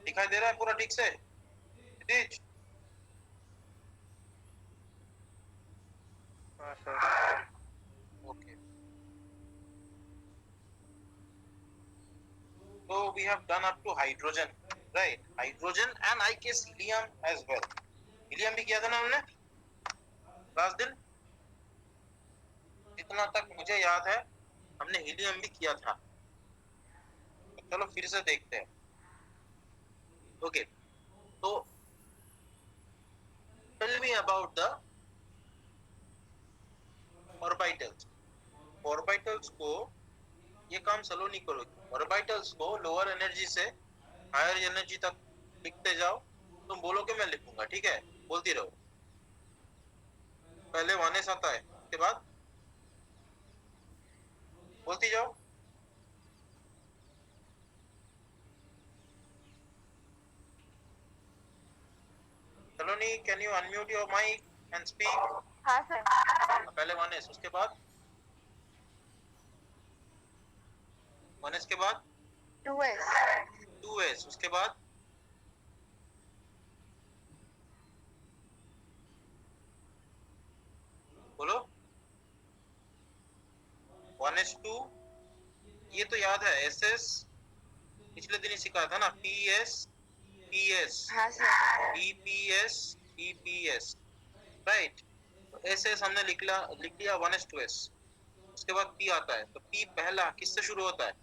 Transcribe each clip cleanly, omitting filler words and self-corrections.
दिखाई दे रहा है पूरा ठीक से? क्षितिज? हाँ sir. Okay. So we have done up to hydrogen, right? Hydrogen and I guess helium as well. Helium भी किया था ना हमने last दिन? जितना तक मुझे याद है हमने हीलियम भी किया था। तो चलो फिर से देखते हैं। ओके, तो tell me about the orbitals. Orbitals को ये काम स्लो नहीं करोगे। ऑर्बिटल्स को लोअर एनर्जी से हायर एनर्जी तक लिखते जाओ। तुम बोलोगे मैं लिखूंगा, ठीक है? बोलती रहो। पहले 1s आता है, उसके बाद बोलती जाओ। Saloni, can you unmute your mic and speak? हाँ सर। पहले 1s, उसके बाद 1s के बाद 2s, 2s, उसके बाद बोलो 1s2। ये तो याद है, ss पिछले दिन ही सिखाया था ना, ps ps हाँ सर। ps ps, right? तो ss हमने लिख लिया 1s2s। उसके बाद p आता है, तो p पहला किससे शुरू होता है?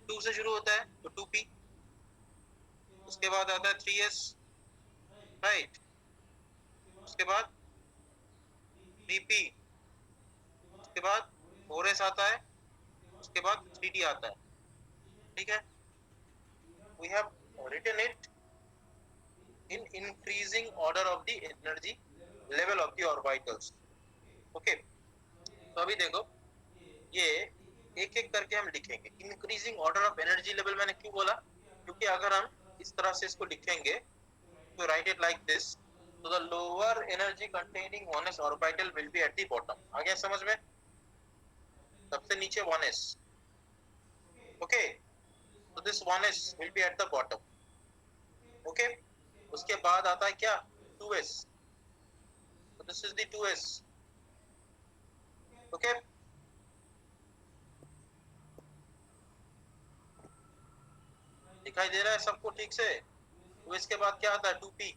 2 से शुरू होता है, तो 2p। उसके बाद आता है 3s, राइट? उसके बाद 3p, उसके बाद 4s आता है, उसके बाद 3d आता है, ठीक है? We have written it in increasing order of the energy level of the orbitals. Okay, तो अभी देखो ये एक एक करके हम लिखेंगे। Increasing order of energy level मैंने क्यों बोला? क्योंकि अगर हम इस तरह से इसको लिखेंगे तो राइट इट लाइक दिस, तो the lower energy containing 1s orbital will be at the bottom. आ गया समझ में? सबसे नीचे 1s, ओके? तो this 1s will be at the bottom, okay? उसके बाद आता है क्या? 2s, so this is the 2s, okay? दिखाई दे रहा है सबको ठीक से? 2s के बाद क्या आता है? 2p।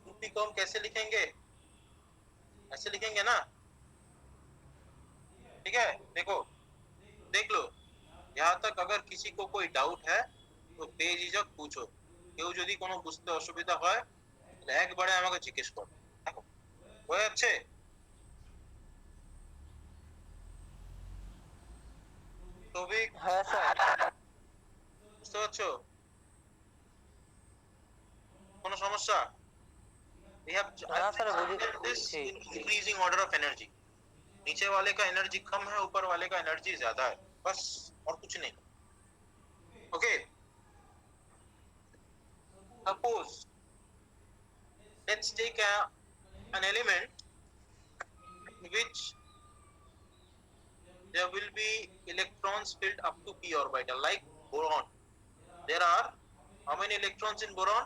2p को हम कैसे लिखेंगे? ऐसे लिखेंगे ना, ठीक है? देखो, देख लो। यहाँ तक अगर किसी को कोई डाउट है तो বেঝিঝক पूछो। কেউ যদি কোনো বুঝতে অসুবিধা হয় তাহলে একবারে আমাকে জিজ্ঞেস করো। দেখো হয়ে যাচ্ছে? তবে হ্যাঁ স্যার। বুঝতে পারছো? কোনো সমস্যা? We have हाँ सर this बुझी। increasing order of energy. नीचे वाले का एनर्जी कम है, ऊपर वाले का एनर्जी ज्यादा है, बस और कुछ नहीं। Okay, suppose let's take an element which there will be electrons filled up to p orbital, like boron. There are how many electrons in boron?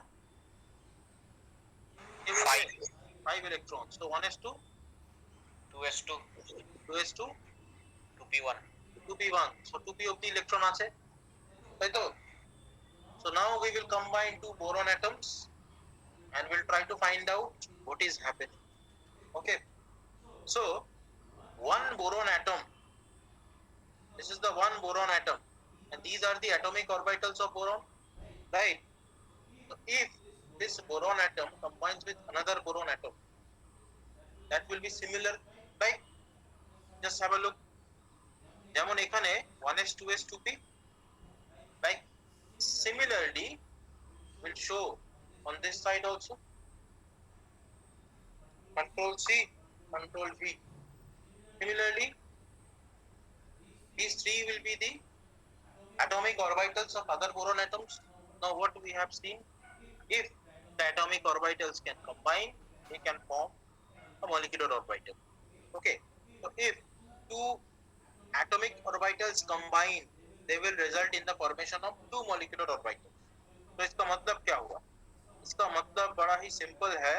5 electrons. So 1s2, 2s2 2s2, 2p1 2p1. So 2p of the electron আছে, তাই তো? So now we will combine two boron atoms and we'll try to find out what is happening. Okay, so one boron atom, this is the one boron atom, and these are the atomic orbitals of boron, right? So if this boron atom combines with another boron atom, that will be similar, right? Just have a look. যেমন এখানে 1s 2s 2p, like similarly will show on this side also. Control C, Control V. Similarly, these three will be the atomic orbitals of other boron atoms. Now what we have seen, if the atomic orbitals can combine, they can form a molecular orbital. Okay, so if two atomic orbitals combine they will result in the formation of two molecular orbitals. तो इसका मतलब क्या हुआ? इसका मतलब बड़ा ही simple है,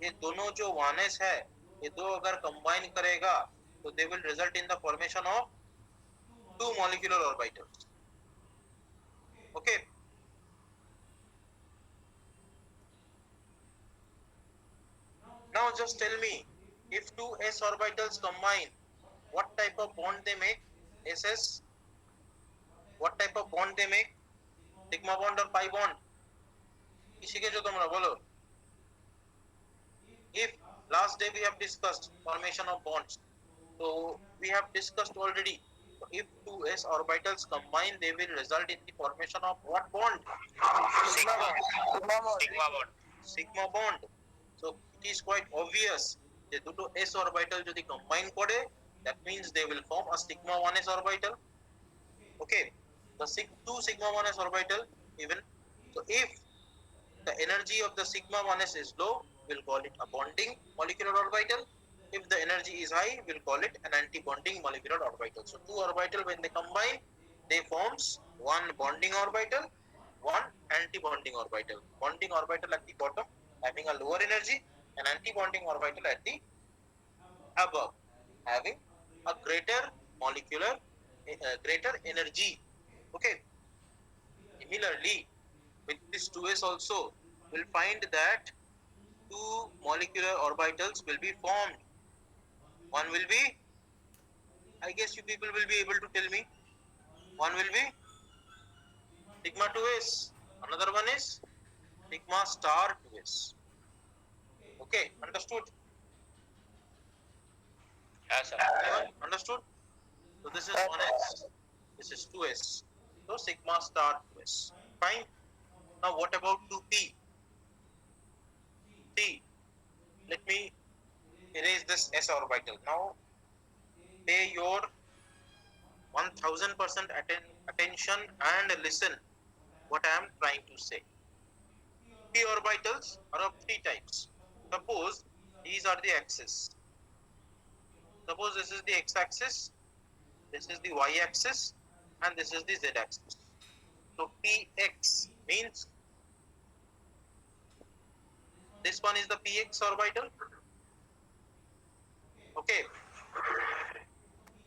ये दोनों जो वानेस है ये दो अगर कंबाइन करेगा तो they will result in the formation of two molecular orbitals. Okay. Now just tell me, if two s orbitals combine, what type of bond they make? SS. What type of bond they make? Sigma bond or pi bond? কি শিখেছো তোমরা বলো? If last day we have discussed formation of bonds, so we have discussed already. So if two s orbitals combine, they will result in the formation of what bond? Sigma bond. Sigma bond. Sigma bond. So it is quite obvious যে দুটো s orbital যদি combine করে, that means they will form a sigma 1s orbital. Okay, the two sigma 1s orbital even. So if the energy of the sigma 1s is low, we'll call it a bonding molecular orbital. If the energy is high, we'll call it an anti-bonding molecular orbital. So two orbital, when they combine, they forms one bonding orbital, one anti-bonding orbital. Bonding orbital at the bottom having a lower energy, and anti-bonding orbital at the above having a greater molecular, greater energy. Okay. Similarly, with this 2s also, we'll find that two molecular orbitals will be formed. One will be, I guess you people will be able to tell me, one will be sigma 2s, another one is sigma star 2s. Okay, understood? Yes, sir. Anyone understood? So this is 1s, this is 2s. So sigma star 2s. Fine. Now what about 2p? See, let me erase this s orbital. Now pay your 1000% attention and listen what I am trying to say. P orbitals are of three types. Suppose these are the axes. Suppose this is the x-axis, this is the y-axis, and this is the z-axis. So px means this one is the px orbital. Okay.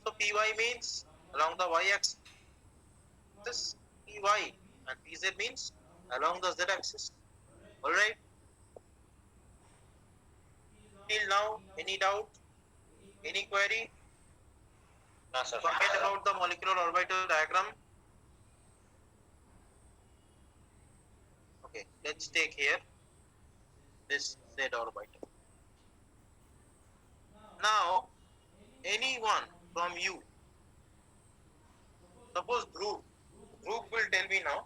So py means along the y-axis, py, and pz means along the z-axis. All right. Till now, any doubt, any query? No, sir. Forget about the molecular orbital diagram. Okay, let's take here this z orbital. Now, anyone from you, suppose Dhruv will tell me now.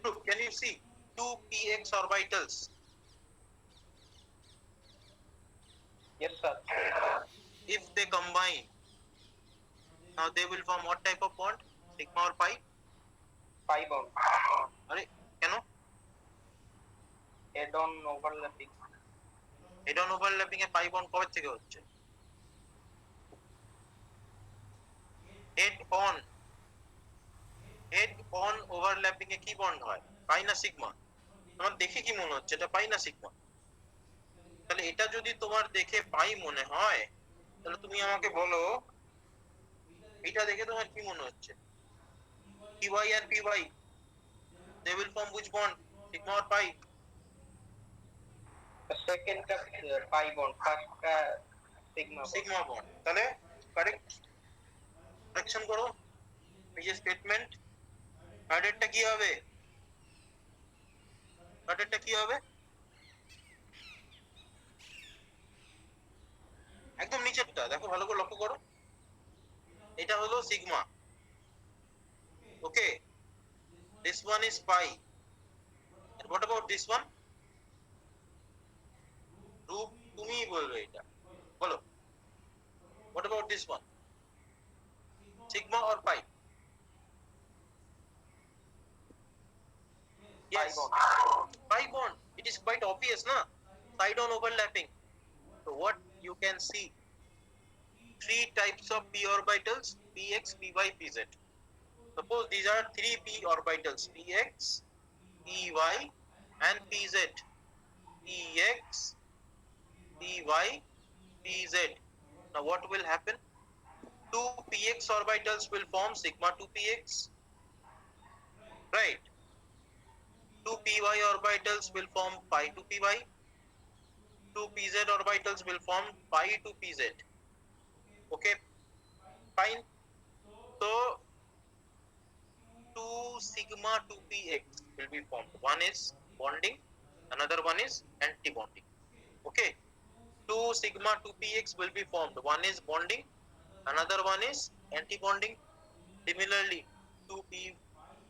Dhruv, can you see two px orbitals? Yes, sir. If they combine, now they will form what type of bond? Sigma or pi? Pi bond. Are কেন? Head-on overlapping. Head-on overlapping এ pi bond কবে থেকে হচ্ছে? Head-on overlapping এ কি bond হয়? পাই না sigma? তোমার দেখে কি মনে হচ্ছে এটা পাই না সিগমা? তাহলে এটা যদি তোমার দেখে পাই মনে হয়, তাহলে তুমি আমাকে বলো এটা দেখে তোমার কি মনে হচ্ছে? py and py, they will form which bond? Sigma or pi? The second pi bond, first sigma bond. Sigma bond. তাহলে কারেকশন করো এই যে স্টেটমেন্ট, থার্ডেরটা কি হবে? থার্ডেরটা কি হবে? একদম নিচেরটা দেখো, ভালো করে লক্ষ্য করো, এটা হলো sigma. Okay, this one is pi, and what about this one? রূপ তুমিই বলবে এটা, বলো what about this one? Sigma or pi? Yes, pi bond. It is quite obvious, na? Side on overlapping. So what you can see, three types of p orbitals, px, py, pz. Suppose these are three p orbitals, px, py, and pz. Px, py, pz. Now what will happen? Two px orbitals will form sigma 2px, right? Two py orbitals will form pi 2py. Two pz orbitals will form pi 2pz. Okay, fine. So 2 sigma 2px will be formed. One is bonding, another one is anti-bonding. Okay, 2 sigma 2px will be formed. One is bonding, another one is anti-bonding. Similarly, 2p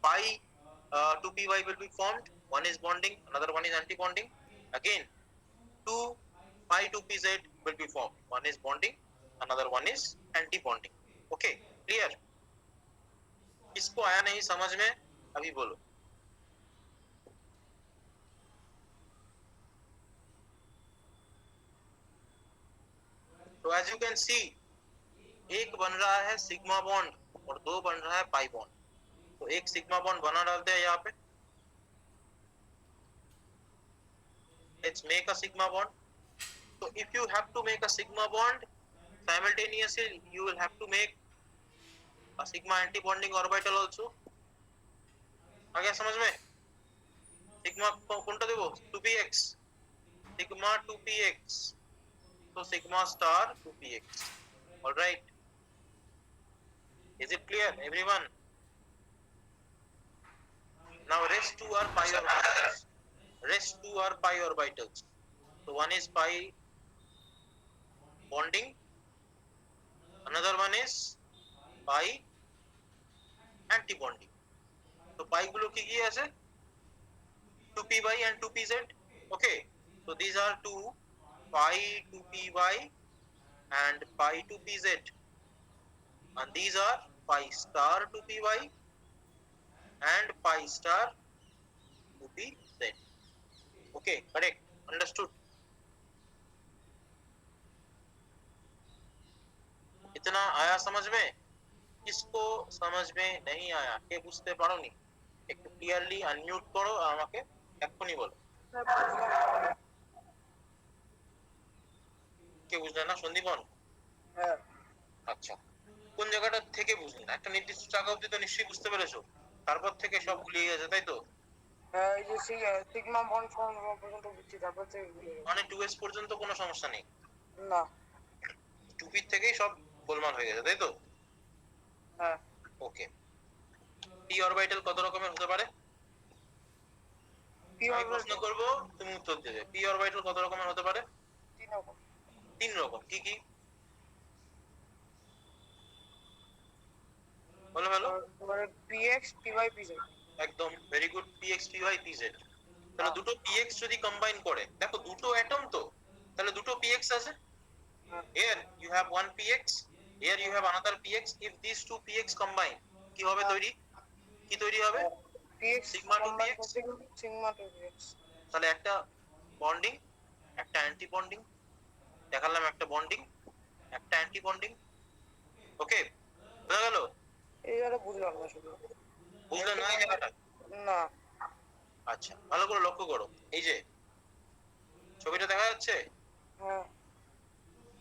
pi 2py will be formed. One is bonding, another one is anti-bonding. Again, 2 pi 2pz will be formed. One is bonding, another one is anti-bonding. Okay, clear? किसको आया नहीं समझ में अभी बोलो. तो as you can see, एक बन रहा है सिग्मा बॉन्ड और दो बन रहा है पाई बॉन्ड. तो एक सिग्मा बॉन्ड बना डालते हैं यहाँ पे. Let's make a sigma bond. So if you have to make a sigma bond, simultaneously you will have to make a sigma anti-bonding orbital also. आ गया समझ में? सिग्मा कोणता देवो 2px, sigma 2px, so sigma star 2px. All right. Is it clear, everyone? Now rest two are pi orbitals. Rest two are pi orbitals. So one is pi bonding, another one is pi anti-bonding. So pi गुलो की ऐसे 2py and 2pz. Okay, so these are two pi 2py and pi 2pz, and these are pi star 2py and pi star 2pz. Okay, correct, understood. इतना आया समझ में? किसको समझ में नहीं आया কে বুঝতে পারোনি একটু ক্লিয়ারলি আনমিউট করো আর আমাকে এক্ষুনি বলো. কে বুঝলে না সন্দীপন? হ্যাঁ আচ্ছা, কোন জায়গাটা থেকে বুঝলে না? একটা নির্দিষ্ট জায়গা অবধি তো নিশ্চয়ই বুঝতে পেরেছো, তারপর থেকে সব গুলিয়ে গেছে তাই তো? হ্যাঁ এই যে সিগমা বন্ড ফর্ম হওয়া পর্যন্ত বুঝছি তারপর থেকে ভুলে গেছি। মানে 2s পর্যন্ত কোনো সমস্যা নেই, না 2p থেকেই সব গোলমাল হয়ে গেছে তাই তো? হ্যাঁ ওকে, p অরবিটাল কত রকমের হতে পারে? পি আমি প্রশ্ন করব, তুমি উত্তর দেবে. p অরবিটাল কত রকমের হতে পারে? তিন রকম. কি কি বলো বলো? P x p y p z. একদম very good. px py pz. তাহলে দুটো px যদি কম্বাইন করে, দেখো দুটো অ্যাটম তো, তাহলে দুটো px আছে. Here you have one px, here you have another px. If these two px combine, কি হবে তৈরি? কি তৈরি হবে? PX Sigma to PX? Sigma to PX. তাহলে একটা বন্ডিং, একটা অ্যান্টি বন্ডিং দেখালাম, একটা বন্ডিং, একটা অ্যান্টি বন্ডিং. ওকে, বুঝা গেল? এই জায়গাটা বুঝলাম না শুধু। বুঝলে না এই জায়গাটা? না আচ্ছা, ভালো করে লক্ষ্য করো. এই যে ছবিটা দেখা যাচ্ছে, হ্যাঁ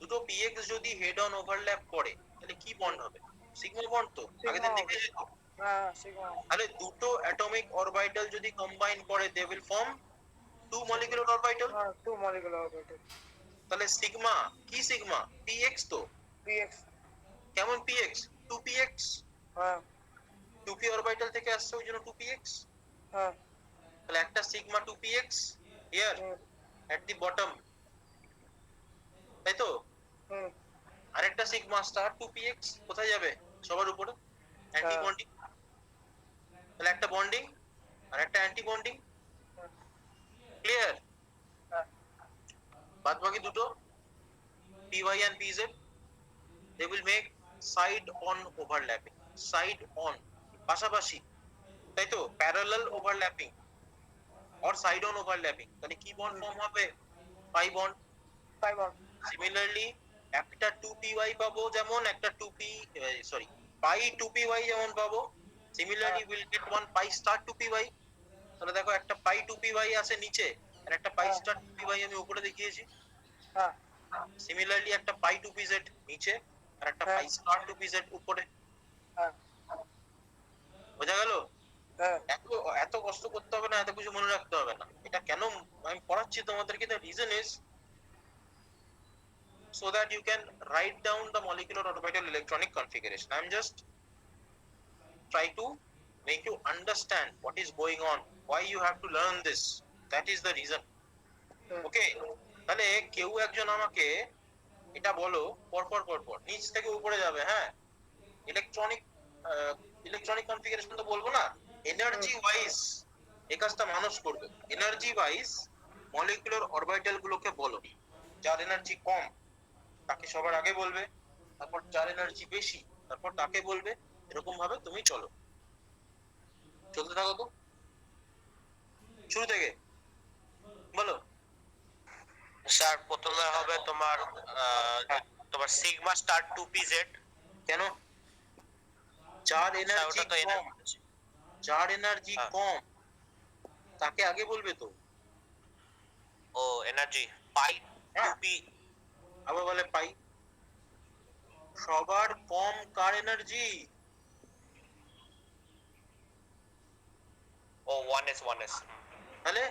দুটো px যদি হেড অন ওভারল্যাপ করে তাহলে কি বন্ড হবে? সিগমা বন্ড তো, আগে দিন দেখেছি তো. হ্যাঁ সিগমা। তাহলে দুটো অ্যাটমিক অরবিটাল যদি কম্বাইন করে they will form two molecular orbital. হ্যাঁ টু মলিকুলার অরবিটাল। তাহলে সিগমা কি? সিগমা px তো. পিএক্স কেমন px? 2px. হ্যাঁ 2p অরবিটাল থেকে আসছে ওই জন্য 2px. হ্যাঁ তাহলে একটা sigma 2px here at the bottom, তাই তো? হুম আরেকটা সিগমা স্টার 2px কোথায় যাবে? সবার উপরে অ্যান্টি বন্ডিং. তাহলে একটা বন্ডিং আর একটা অ্যান্টি বন্ডিং. ক্লিয়ার? হ্যাঁ বাদ বাকি দুটো py and pz, they will make side on overlapping. Side on পাশাপাশি, তাই তো? Parallel overlapping or side on overlapping. তাহলে কি বন্ড ফর্ম হবে? Pi bond. Five on. Similarly একটা 2py পাবো যেমন একটা 2p সরি পাই 2py যেমন পাবো, similarly will get one pi star 2py। তাহলে দেখো একটা পাই 2py আছে নিচে আর একটা পাই স্টার 2py আমি উপরে দেখিয়েছি। হ্যাঁ সিমিলারলি একটা পাই 2pz নিচে আর একটা হ্যাঁ পাই স্টার 2pz উপরে। হ্যাঁ বোঝা গেল? হ্যাঁ এত এত কষ্ট করতে হবে না, এত কিছু মনে রাখতে হবে না। এটা কেন আমি পড়াচ্ছি তোমাদেরকে, the reason is so that you can write down the molecular orbital electronic configuration. I'm just try to make you understand what is going on, why you have to learn this, that is the reason. Okay, তাহলে কেউ একজন আমাকে এটা বলো, পর নিচ থেকে উপরে যাবে। হ্যাঁ, ইলেকট্রনিক কনফিগারেশন তো বলবো না, এনার্জি ওয়াইজ এই কাজটা মানুষ করবে। এনার্জি ওয়াইজ মলিকুলার অরবিটাল গুলোকে বলো, যার এনার্জি কম তাকে সবার আগে বলবে, তারপর যার এনার্জি বেশি তারপর তাকে বলবে। এরকম ভাবে তুমি চলো, চলতে থাকো। তো শুরু থেকে বলো। স্যার প্রথমে হবে তোমার তোমার সিগমা স্টার 2pz। কেন? যার স্যার এনার্জি ওটা তো কম, যার এনার্জি হ্যাঁ। কম তাকে আগে বলবে তো। ও এনার্জি পাই হ্যাঁ। 2p। আবার বলে পাই। সবার কম কার এনার্জি? ও 1s। তাহলে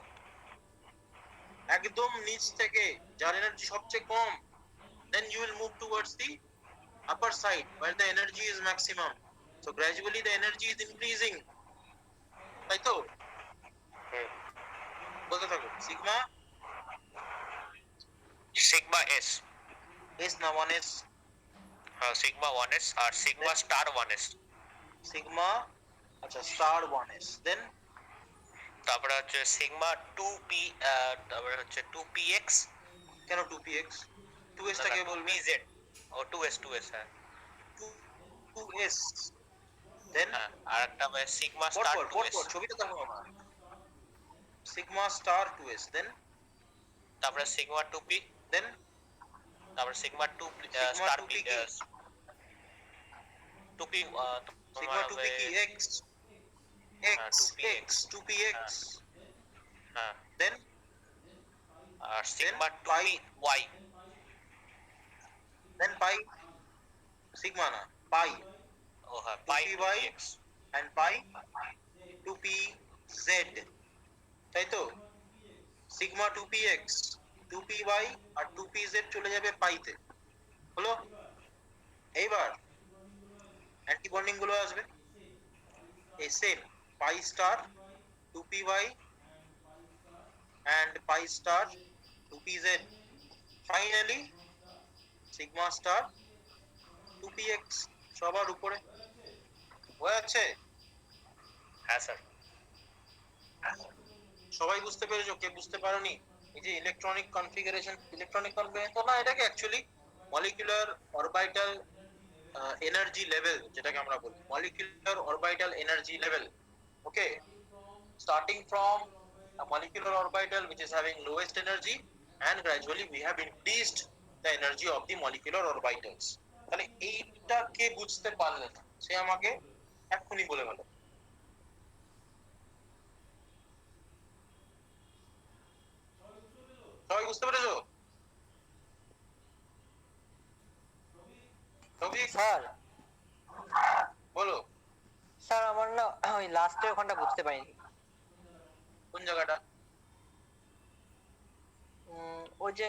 একদম নিচ থেকে যার এনার্জি সবচেয়ে কম, then you will move towards the upper side where the energy is maximum, so gradually the energy is increasing, তাই তো? বলতে থাকো। Sigma s। এস না 1s? হ্যাঁ সিগমা 1s আর সিগমা স্টার 1s। সিগমা আচ্ছা স্টার 1s, দেন তারপরে হচ্ছে sigma 2p, তারপরে হচ্ছে 2px। কেন 2px? 2s টাকে বলবে 2pz। ও 2s হ্যাঁ। 2s, দেন হ্যাঁ আর একটা হবে সিগমা স্টার 2s। ছবিটা দেখো আমার। সিগমা স্টার 2s, দেন তারপরে সিগমা 2p, দেন তারপরে sigma 2 sigma star 2p p কি? 2p সিগমা তোমার 2p হবে কি? x x 2px। 2px, হ্যাঁ দেন আর সিগমা পাই। 2py। দেন পাই, সিগমা না পাই, ও হ্যাঁ পাই 2py 2px। and pi 2pz, তাই তো? সিগমা 2px 2py আর 2pz চলে যাবে পাইতে। হলো? এইবার অ্যান্টি বন্ডিং গুলো আসবে এই same pi star 2py and pi star 2pz, finally sigma star 2px সবার উপরে। হয়ে আছে? হ্যাঁ স্যার। সবাই বুঝতে পেরেছো? কে বুঝতে পারোনি? এই যে ইলেকট্রনিক কনফিগারেশন তো না, এটাকে actually molecular orbital energy level যেটাকে আমরা বলি, molecular orbital energy level. Okay, starting from a molecular orbital which is having lowest energy and gradually we have increased the energy of the molecular orbitals. তাহলে এইটা কে বুঝতে পারলে না সে আমাকে এক্ষুনি বলে গেল। সবাই বুঝতে পেরেছো? সবই স্যার বলো। স্যার আমার না ওই লাস্টের ওখানটা বুঝতে পারিনি। কোন জায়গাটা? ওই যে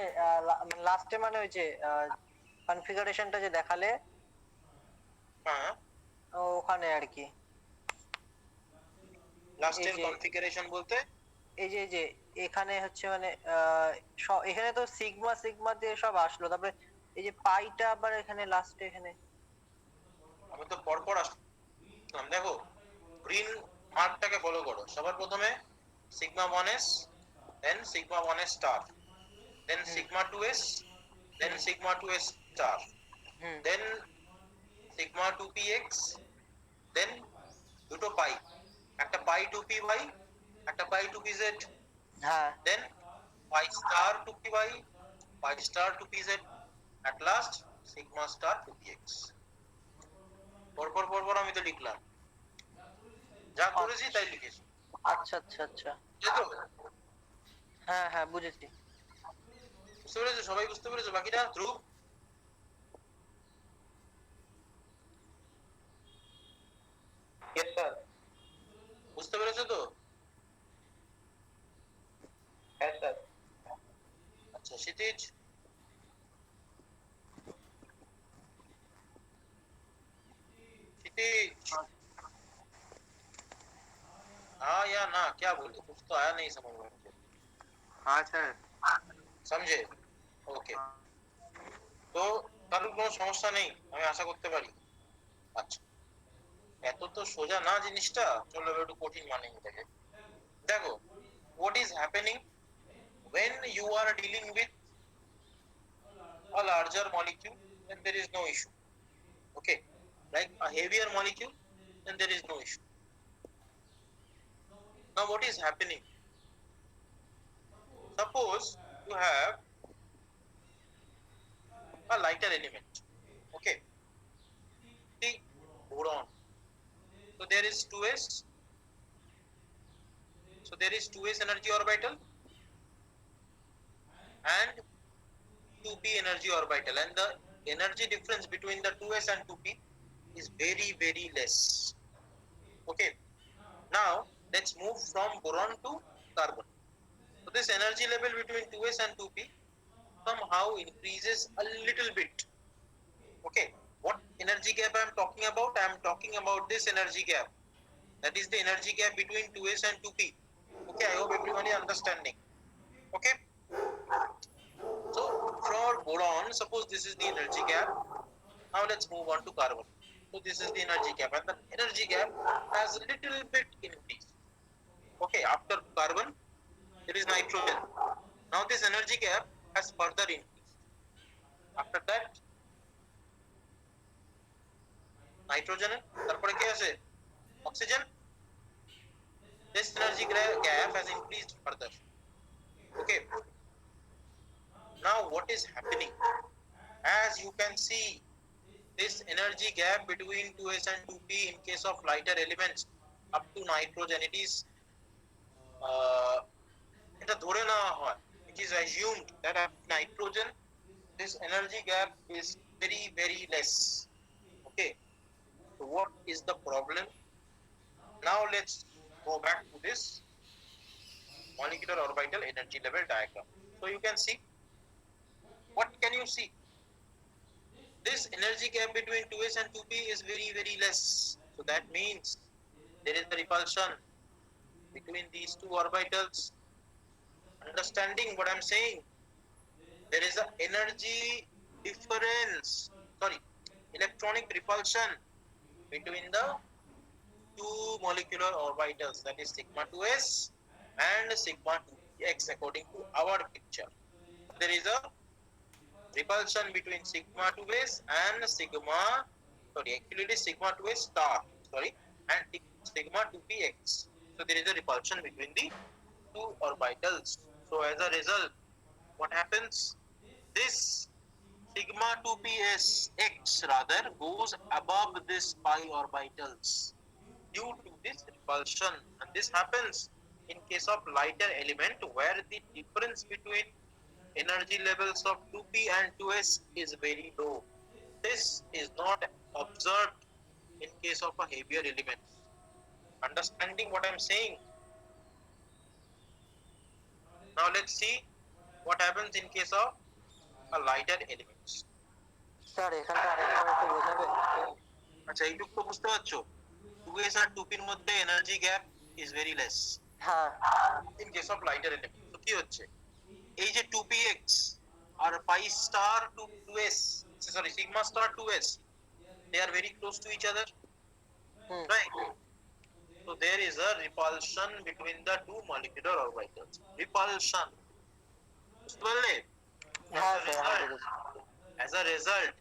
লাস্টে মানে ওই যে কনফিগারেশনটা যে দেখালে হ্যাঁ, ওখানে আর কি। লাস্টের এই যে- কনফিগারেশন বলতে এই যে এখানে হচ্ছে মানে এখানে তো সিগমা সিগমা দিয়ে সব আসলো, তারপরে এই যে পাইটা আবার এখানে লাস্টে এখানে। আমি তো পরপর আসলাম। দেখো গ্রিন মার্কটাকে ফলো করো। সবার প্রথমে sigma 1s, then sigma 1s star, then sigma 2s, then sigma 2s star, then sigma 2px, then দুটো পাই, একটা পাই 2py একটা পাই 2pz, হ্যাঁ then pi star 2py pi star 2pz, at last sigma star 2px পরপর আমি তো লিখলাম যা করেছি তাই লিখেছি আচ্ছা আচ্ছা আচ্ছা তাই তো হ্যাঁ হ্যাঁ বুঝেছি। বুঝতে পেরেছো সবাই বুঝতে পেরেছো বাকিরা ধ্রুব Yes, sir. বুঝতে পেরেছো তো Yes, sir. আচ্ছা क्षितिज क्षितिज हाँ या ना क्या बोले कुछ तो आया नहीं समझ में मुझे हाँ सर समझे ওকে তো কারোর কোনো সমস্যা নেই আমি আশা করতে পারি আচ্ছা এত তো সোজা না জিনিসটা চলো এবার একটু কঠিন বানিয়ে এটাকে দেখো what is happening when you are dealing with a larger molecule then there is no issue okay like a heavier molecule then there is no issue now what is happening suppose you have a lighter element okay see boron so there is 2s so there is 2s energy orbital and 2p energy orbital and the energy difference between the 2s and 2p is very less okay now let's move from boron to carbon so this energy level between 2s and 2p somehow increases a little bit okay what energy gap I am talking about I am talking about this energy gap that is the energy gap between 2s and 2p okay I hope everyone is understanding okay so for boron suppose this is the energy gap now let's move on to carbon so this is the energy gap and the energy gap has a little bit increased okay after carbon there is nitrogen now this energy gap has further increased after that nitrogen তারপরে কে আছে oxygen this energy gap has increased further okay now what is happening as you can see this energy gap between 2s and 2p in case of lighter elements up to nitrogen it is এটা ধরে নেওয়া হয় it is assumed that at nitrogen this energy gap is very less okay so what is the problem now let's go back to this molecular orbital energy level diagram so you can see what can you see this energy gap between 2s and 2p is very less so that means there is a repulsion between these two orbitals understanding what I'm saying there is a energy difference sorry electronic repulsion between the two molecular orbitals that is sigma 2s and sigma 2x according to our picture there is a repulsion between sigma 2s and sigma sorry actually it is sigma 2s star sorry and sigma 2px so there is a repulsion between the two orbitals so as a result what happens this sigma 2ps x rather goes above this pi orbitals due to this repulsion and this happens in case of lighter element where the difference between energy levels of 2p and 2s is very low this is not observed in case of a heavier element understanding what I'm saying now let's see what happens in case of a lighter elements sir এখানটা আরেকবার একটু বোঝাবে? আচ্ছা এইটুকু তো বুঝতে পারছো 2s আর 2p এর মধ্যে energy gap is very less হ্যাঁ in case of lighter element তো কি হচ্ছে এই যে 2px R pi star 2s sorry sigma star 2s they are very close to each other hmm right so there is a repulsion between the two molecular orbitals repulsion বুঝতে পারলে হ্যাঁ sir হ্যাঁ বুঝেছি। as a result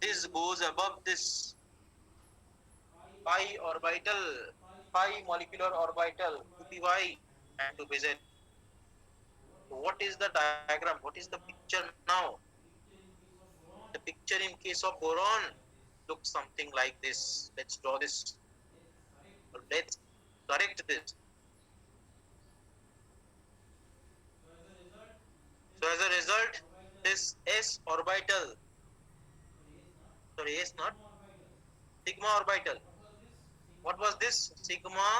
this goes above this pi orbital pi molecular orbital to py and to pz so what is the diagram what is the picture now The picture in case of boron looks something like this. Let's draw this. Let's correct this. So as a result, this s orbital, sorry, s not, sigma orbital. What was this? Sigma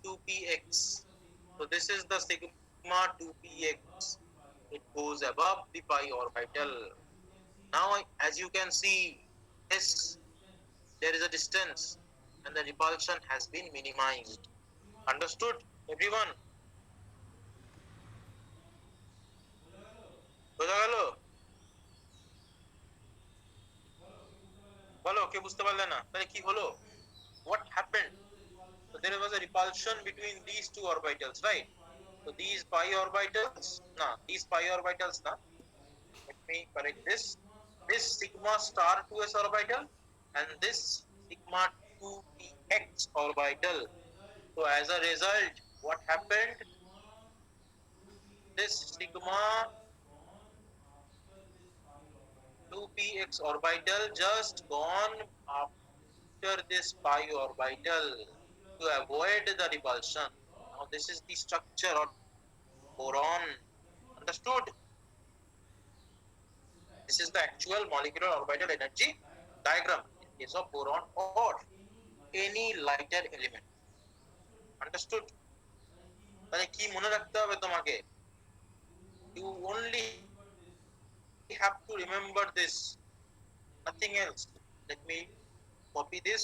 2px. So this is the sigma 2px. It goes above the pi orbital. Now, as you can see, this there is a distance and the repulsion has been minimized. Understood, everyone? বোঝা গেল? বলো, কে বুঝতে পারলে না? তাহলে কি হলো? What happened? So there was a repulsion between these two orbitals, right? So these pi orbitals, these pi orbitals, let me correct this. This sigma star 2s orbital and this sigma 2px orbital. So as a result, what happened? This sigma 2px orbital just gone after this pi orbital to avoid the repulsion. Now this is the structure of boron. Understood? This is the actual molecular orbital energy diagram in case of boron or any lighter element. Understood? তাহলে কি মনে রাখতে হবে তোমাকে? You only have to remember this, nothing else. Let me copy this.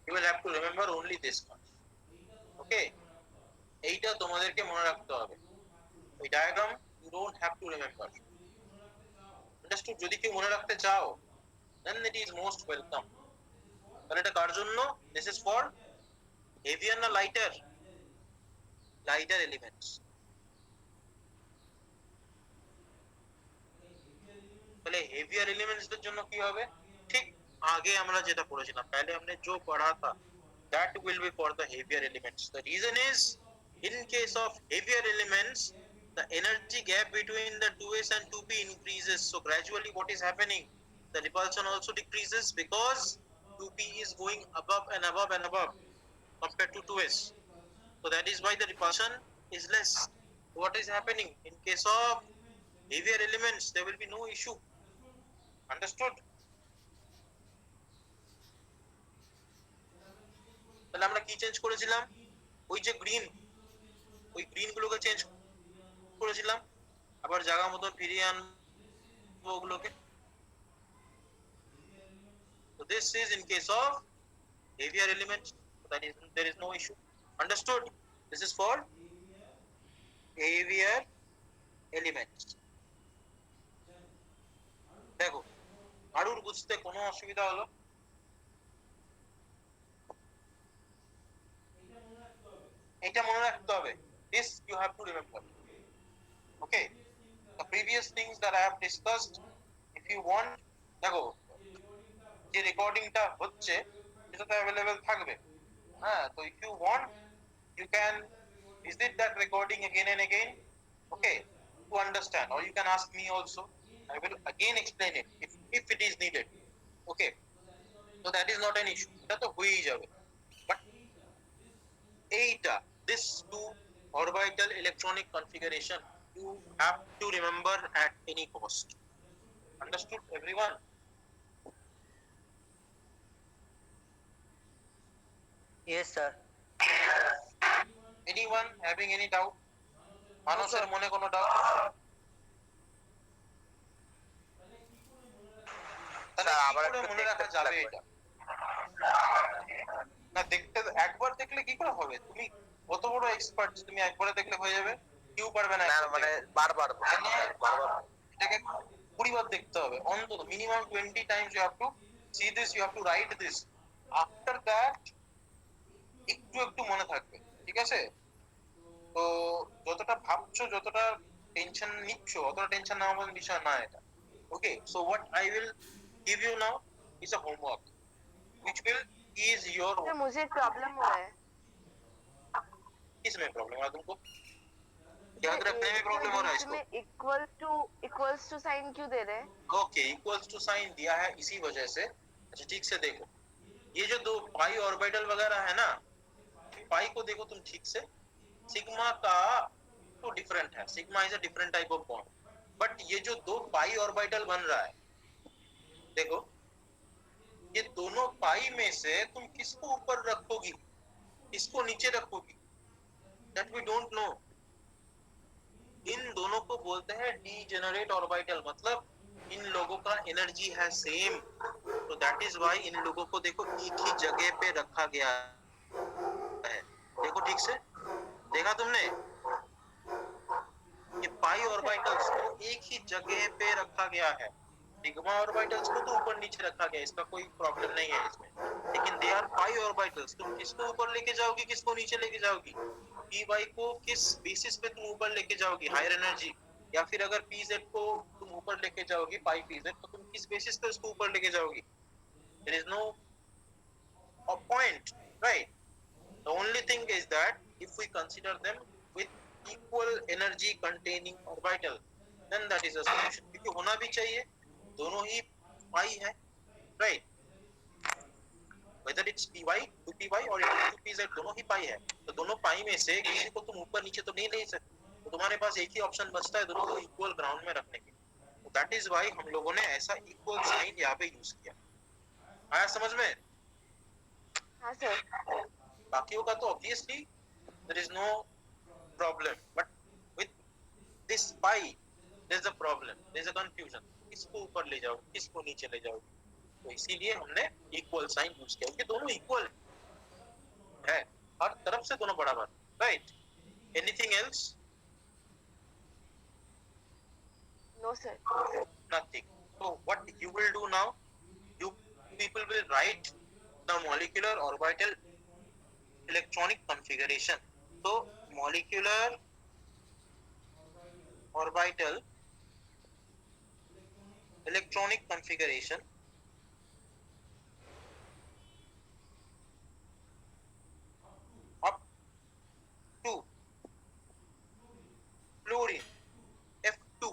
You will have to remember only this one. Okay? এইটা তোমাদেরকে মনে রাখতে হবে। ওই diagram you don't have to remember. Understood? যদি কেউ মনে রাখতে চাও, then it is most welcome. তাহলে এটা কার জন্য? This is for heavier না lighter? Lighter elements. তাহলে heavier elements এর জন্য কি হবে? ঠিক আগে আমরা যেটা পড়েছিলাম, पहले हमने जो पढ़ा था, that will be for the heavier elements. The reason is, in case of heavier elements, the energy gap between the 2s and 2p increases. So gradually what is happening? The repulsion also decreases because 2p is going above and above and above compared to 2s. So that is why the repulsion is less. What is happening? In case of heavier elements, there will be no issue. Understood? তাহলে আমরা কি change করেছিলাম? ওই যে green, ওই green গুলোকে change করেছিলাম, আবার জায়গা মতন ফিরিয়ে আনবো ওগুলোকে। So this is in case of heavier elements, so that is there is no issue. Understood? This is for heavier elements. দেখো, আরুর বুঝতে কোনো অসুবিধা হলো? এটা মনে রাখতে হবে। This you have to remember. Okay? The previous things that I have discussed, if you want, দেখো, যে রেকর্ডিংটা হচ্ছে সেটা তো অ্যাভেলেবেল থাকবে। হ্যাঁ, তো if you want, you can visit that recording again and again, okay, to understand, or you can ask me also. I will again explain it if it is needed. Okay? So that is not an issue. এটা তো হয়েই যাবে। But এইটা, this two orbital electronic configuration, you have to remember at any cost. Understood, everyone? Yes, sir. Anyone having any doubt? মানুষের মনে কোনো doubt? তাহলে কি করে মনে রাখা যাবে এটা? না, দেখতে একবার দেখলে কি করে হবে? তুমি কত বড় এক্সপার্ট, তুমি একবারে দেখলে হয়ে যাবে? কেউ পারবে না। মানে বারবার এটাকে 20 বার দেখতে হবে অন্তত, minimum 20 times you have to see this, you have to write this. After that একটু একটু মনে থাকবে, ঠিক আছে? তো যতটা ভাবছো, যতটা টেনশন নিচ্ছ, অতটা টেনশন নেওয়ার মতো বিষয় না এটা। Okay, so what I will give you now, is a homework which will ease your sir मुझे एक प्रॉब्लम हो रहा है इसमें प्रॉब्लम है तुमको याद रखने में प्रॉब्लम हो रहा है इसको में इक्वल्स टू साइन क्यों दे रहे हैं ओके इक्वल्स टू साइन दिया है इसी वजह से अच्छा ठीक से देखो ये जो दो पाई ऑर्बिटल वगैरह है ना पाई को देखो तुम ठीक से सिग्मा का तो डिफरेंट है sigma is a different type of bond but ये जो दो पाई ऑर्बिटल बन रहा है देखो ये दोनों पाई में से तुम किसको ऊपर रखोगी किसको नीचे रखोगी दैट वी डोंट नो इन दोनों को बोलते हैं डीजेनरेट ऑर्बिटल मतलब इन लोगों का एनर्जी है सेम तो दैट इज व्हाई इन लोगों को देखो एक ही जगह पे रखा गया है देखो ठीक से देखा तुमने ये पाई ऑर्बिटल्स को एक ही जगह पे रखा गया है सिग्मा ऑर्बिटल्स को तो ऊपर नीचे रखा गया इसका कोई प्रॉब्लम नहीं है इसमें लेकिन दे आर पाई ऑर्बिटल्स तुम किसको ऊपर लेके जाओगी किसको नीचे लेके जाओगी पी वाई को किस बेसिस पे तुम ऊपर लेके जाओगी हायर एनर्जी या फिर अगर पी जेड को तुम ऊपर लेके जाओगी पाई पी जेड तो तुम किस बेसिस पे उसको ऊपर लेके जाओगी there is no a point right the only thing is that if we consider them with equal energy containing orbital then that is a solution क्योंकि होना भी चाहिए दोनों ही पाई है right whether it's py 2py or 2pz दोनों ही पाई है तो दोनों पाई में से किसी को तुम ऊपर नीचे तो नहीं ले सकते तो तुम्हारे पास एक ही ऑप्शन बचता है दोनों को इक्वल ग्राउंड में रखने के तो दैट इज व्हाई हम लोगों ने ऐसा इक्वल साइन यहाँ पे यूज किया आया समझ में हाँ सर बाकियों का तो obviously there is no problem but with this pi there is a problem there is a confusion किसको ऊपर ले जाओ किसको नीचे ले जाओ तो इसीलिए हमने इक्वल साइन यूज किया क्योंकि दोनों इक्वल है हर तरफ से दोनों बराबर right anything else no sir nothing so what you will do now you people will write the molecular orbital electronic configuration so molecular orbital electronic configuration up to fluorine F2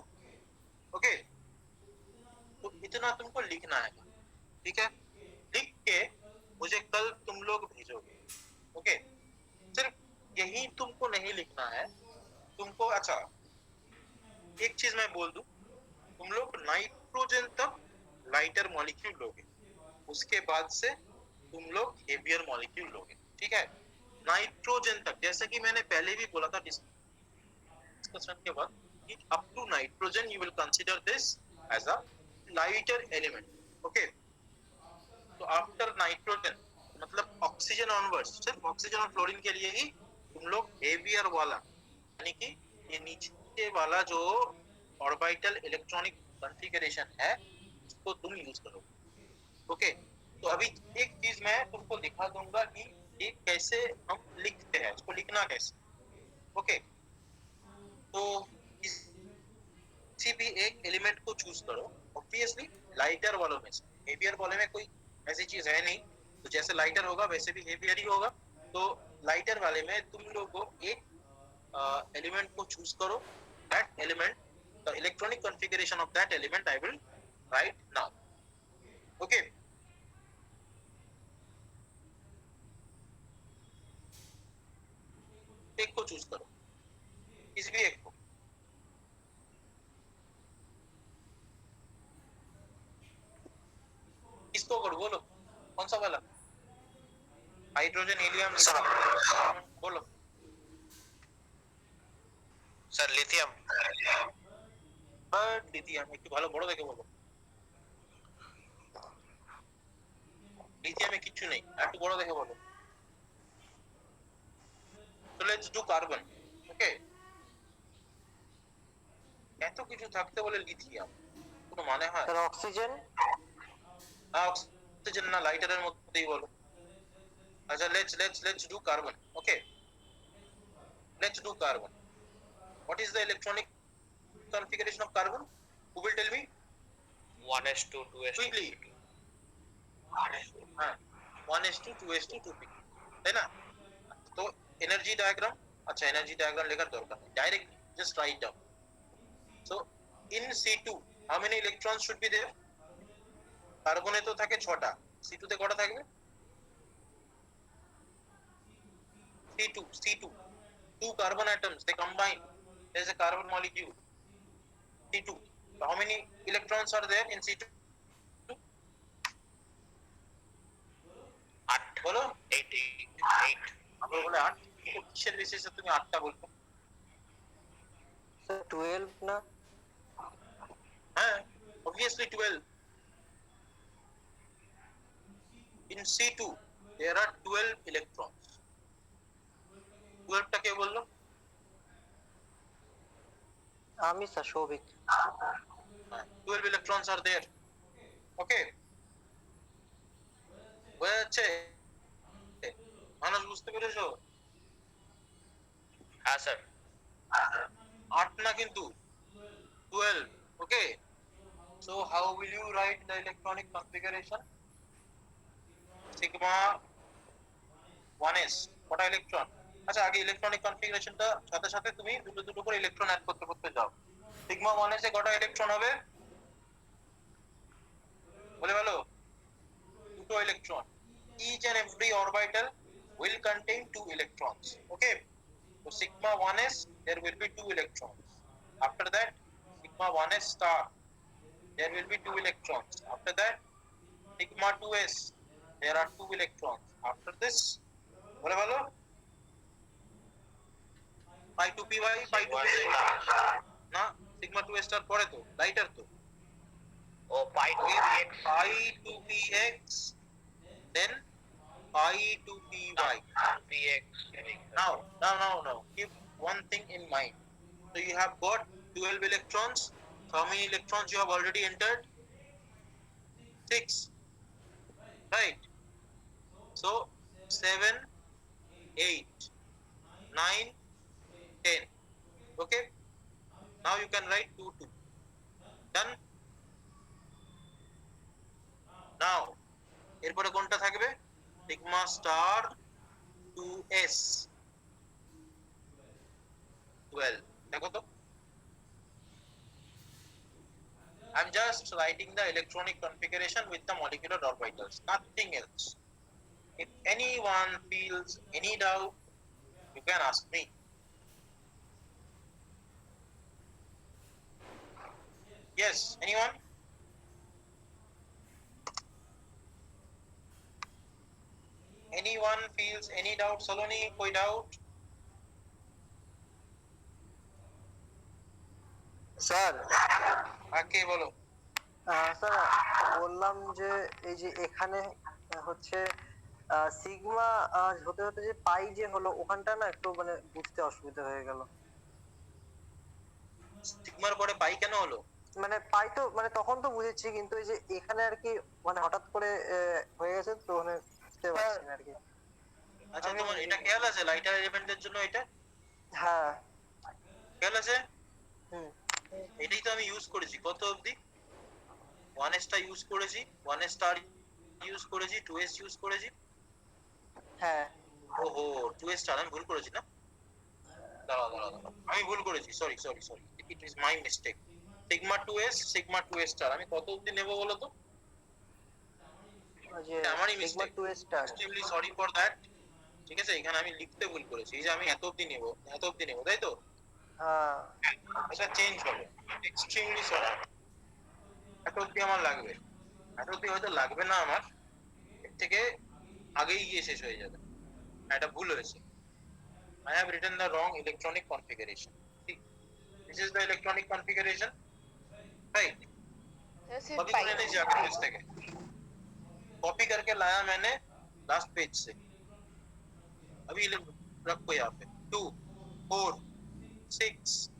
okay तो इतना तुमको लिखना है ठीक है लिख के मुझे कल तुम लोग भेजोगे ओके सिर्फ यही तुमको नहीं लिखना है तुमको अच्छा एक चीज मैं बोल दूं तुम लोग नाइट्रोजन तक लाइटर मॉलिक्यूल लोगे उसके बाद से तुम लोग हेवियर मॉलिक्यूल लोगे ठीक है नाइट्रोजन तक जैसे कि मैंने पहले भी बोला था डिस्कशन के बाद कि up to nitrogen you will consider this as a lighter element okay तो आफ्टर नाइट्रोजन मतलब ऑक्सीजन ऑनवर्ड्स सिर्फ ऑक्सीजन और फ्लोरीन के लिए ही तुम लोग हेवियर वाला यानी कि ये नीचे वाला जो ऑर्बिटल इलेक्ट्रॉनिक कॉन्फ़िगरेशन है उसको तुम यूज करोगे ओके तो अभी एक चीज मैं तुमको दिखा दूंगा कि ये कैसे हम लिखते हैं इसको लिखना कैसे ओके तो किसी भी एक एलिमेंट को चूज करो ऑब्वियसली लाइटर वालों में से हेवियर वाले में कोई ऐसी चीज है नहीं तो जैसे लाइटर होगा वैसे भी हेवियर ही होगा तो लाइटर वाले में तुम लोगों एक एलिमेंट को चूज करो that element the electronic configuration of that element I will write now okay एक को चूज करो किसी भी एक को किसको करो बोलो कौन सा वाला हाइड्रोजन हीलियम बोलो স্যার লিথিয়াম বাট লিথিয়াম একটু ভালো বড় দেখে বলো লিথিয়ামে কিছু নেই একটু বড় দেখে বলো so let's do carbon okay এত কিছু থাকতে বলে লিথিয়াম কোনো মানে হয় স্যার অক্সিজেন অক্সিজেন না লাইটারের মধ্যেই বলো আচ্ছা let's do carbon okay let's do carbon what is the electronic configuration of carbon who will tell me 1s2 2s2 quickly হ্যাঁ 1s2 2s2 2p তাই না? তো এনার্জি ডায়াগ্রাম, আচ্ছা এনার্জি ডায়াগ্রাম লেখার দরকার নেই, direct just write down. So in C2 how many electrons should be there? কার্বনে তো থাকে 6টা, C2 তে কটা থাকবে? C2 two carbon atoms they combine, there's a carbon molecule C2. So how many electrons are there in C2? 8 বলো 8 8 আমরা বলে 8, কিসের বেসিসে তুমি 8টা বলছো? স্যার 12 না? হ্যাঁ obviously 12. In C2 there are 12 electrons. 12 টা কে বললো? আমি স্যার সৌভিক। হ্যাঁ 12 electrons are there. Okay, বোঝা যাচ্ছে? মানুষ বুঝতে পেরেছো? হ্যাঁ স্যার 8 না কিন্তু 12. Okay, so how will you write the electronic configuration? Sigma 1s কটা ইলেকট্রন? আচ্ছা আগে ইলেকট্রনিক কনফিগারেশনটা সাথে সাথে তুমি দুটো দুটো করে ইলেকট্রন অ্যাড করতে করতে যাও। সিগমা 1s এ কটা ইলেকট্রন হবে? বলে বলো। দুটো electron. Each and every orbital will contain 2 electrons. Okay, so sigma 1s there will be 2 electrons. After that sigma 1s star there will be 2 electrons. After that sigma 2s there are 2 electrons. After this বলে বলো pi 2py pi 2pz না sigma 2 star পরে তো lighter তো ও pi 2px pi 2px then pi 2py. px Now keep one thing in mind. So you have got 12 electrons. So how many electrons you have already entered? 6, right? So 7, 8, 9, 10. Okay, now you can write 2 2. Done. Now এরপরে কোনটা থাকবে? sigma star 2s 12. দেখো তো I'm just writing the electronic configuration with the molecular orbitals, nothing else. If anyone feels any doubt, you can ask me. Yes, anyone? Anyone feels any doubt? Saloni, koi doubt? Sir আগে বলো। Sir বললাম যে এই যে এখানে হচ্ছে sigma হতে হতে যে পাই যে হলো ওখানটা না একটু মানে বুঝতে অসুবিধা হয়ে গেল। সিগমার পরে পাই কেন হলো? মানে পাই তো মানে তখন তো বুঝেছি কিন্তু এই যে এখানে আর কি মানে হঠাৎ করে হয়ে গেছে তো মানে বুঝতে পারছি না আর কি। আচ্ছা তোমার এটা খেয়াল আছে লাইটার এলিমেন্টের জন্য এটা হ্যাঁ খেয়াল আছে? হুম এটাই তো আমি ইউজ করেছি কত অবধি? 1s টা ইউজ করেছি, 1s স্টার ইউজ করেছি, 2s ইউজ করেছি। হ্যাঁ ওহো 2s স্টার আমি ভুল করেছি না? দাঁড়াও আমি ভুল করেছি, sorry it is my mistake. Sigma 2s sigma 2s star আমি কত অবধি নেব বলো তো? ওই যে আমারই sigma mistake, 2 star. Extremely sorry for that. ঠিক আছে এখানে আমি লিখতে ভুল করেছি, এই যে আমি এত অবধি নেব তাই তো? হ্যাঁ এটা চেঞ্জ হবে, এক্সট্রিমলি সরি। এত অবধি আমার লাগবে, এত অবধি হয়তো লাগবে না আমার, এর থেকে আগেই গিয়ে শেষ হয়ে যাবে। এটা ভুল হয়েছে। I have written the wrong electronic configuration. See, this is the electronic configuration, right? सिर्फ कॉपी पाई करने नहीं जाकर पेज तक है, कॉपी करके लाया मैंने लास्ट पेज से। अभी रखो यहाँ पे 2, 4, 6,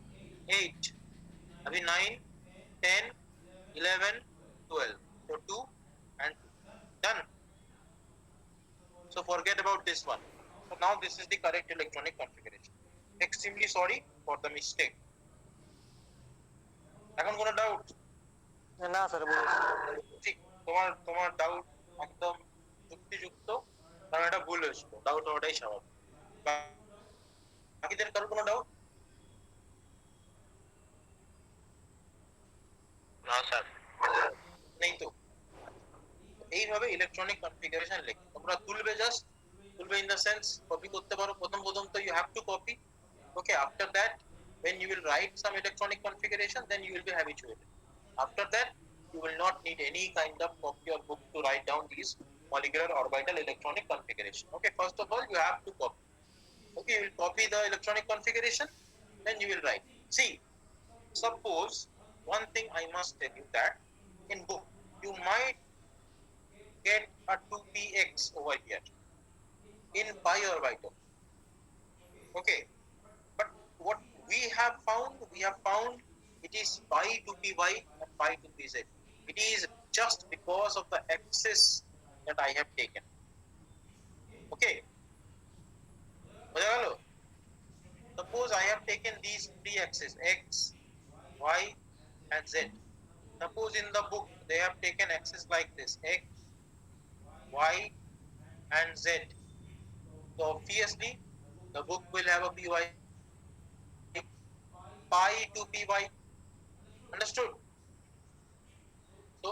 8, अभी 9, 10, 11, 12. So 2 and 2. Done. So forget about this one. So now this is the correct electronic configuration. Extremely sorry for the mistake. এখন কোনো ডাউট? না স্যার বুঝেছি। ঠিক তোমার ডাউট একদম যুক্তিযুক্ত, কারণ এটা ভুল হয়েছিল, ডাউট হওয়াটাই স্বাভাবিক। বাকিদের কারো কোনো ডাউট? না স্যার। নেই তো? এইভাবে ইলেকট্রনিক কনফিগারেশন লেখে, তোমরা তুলবে, জাস্ট তুলবে ইন দ্য সেন্স কপি করতে পারো। প্রথম তো you have to copy. Okay, after that, when you will write some electronic configuration, then you will be habituated. After that, you will not need any kind of copy or book to write down these molecular orbital electronic configuration. Okay, first of all, you have to copy. Okay, you will copy the electronic configuration, then you will write. See, suppose one thing I must tell you, that in book you might get a 2px over here in pi orbital. Okay, but what we have found it is pi to py and pi to pz. It is just because of the axis that I have taken. Okay, বোঝা গেল? Suppose I have taken these three axes, x, y and z. Suppose in the book they have taken axes like this, x, y and z. So obviously the book will have a py, pi to py. Understood? So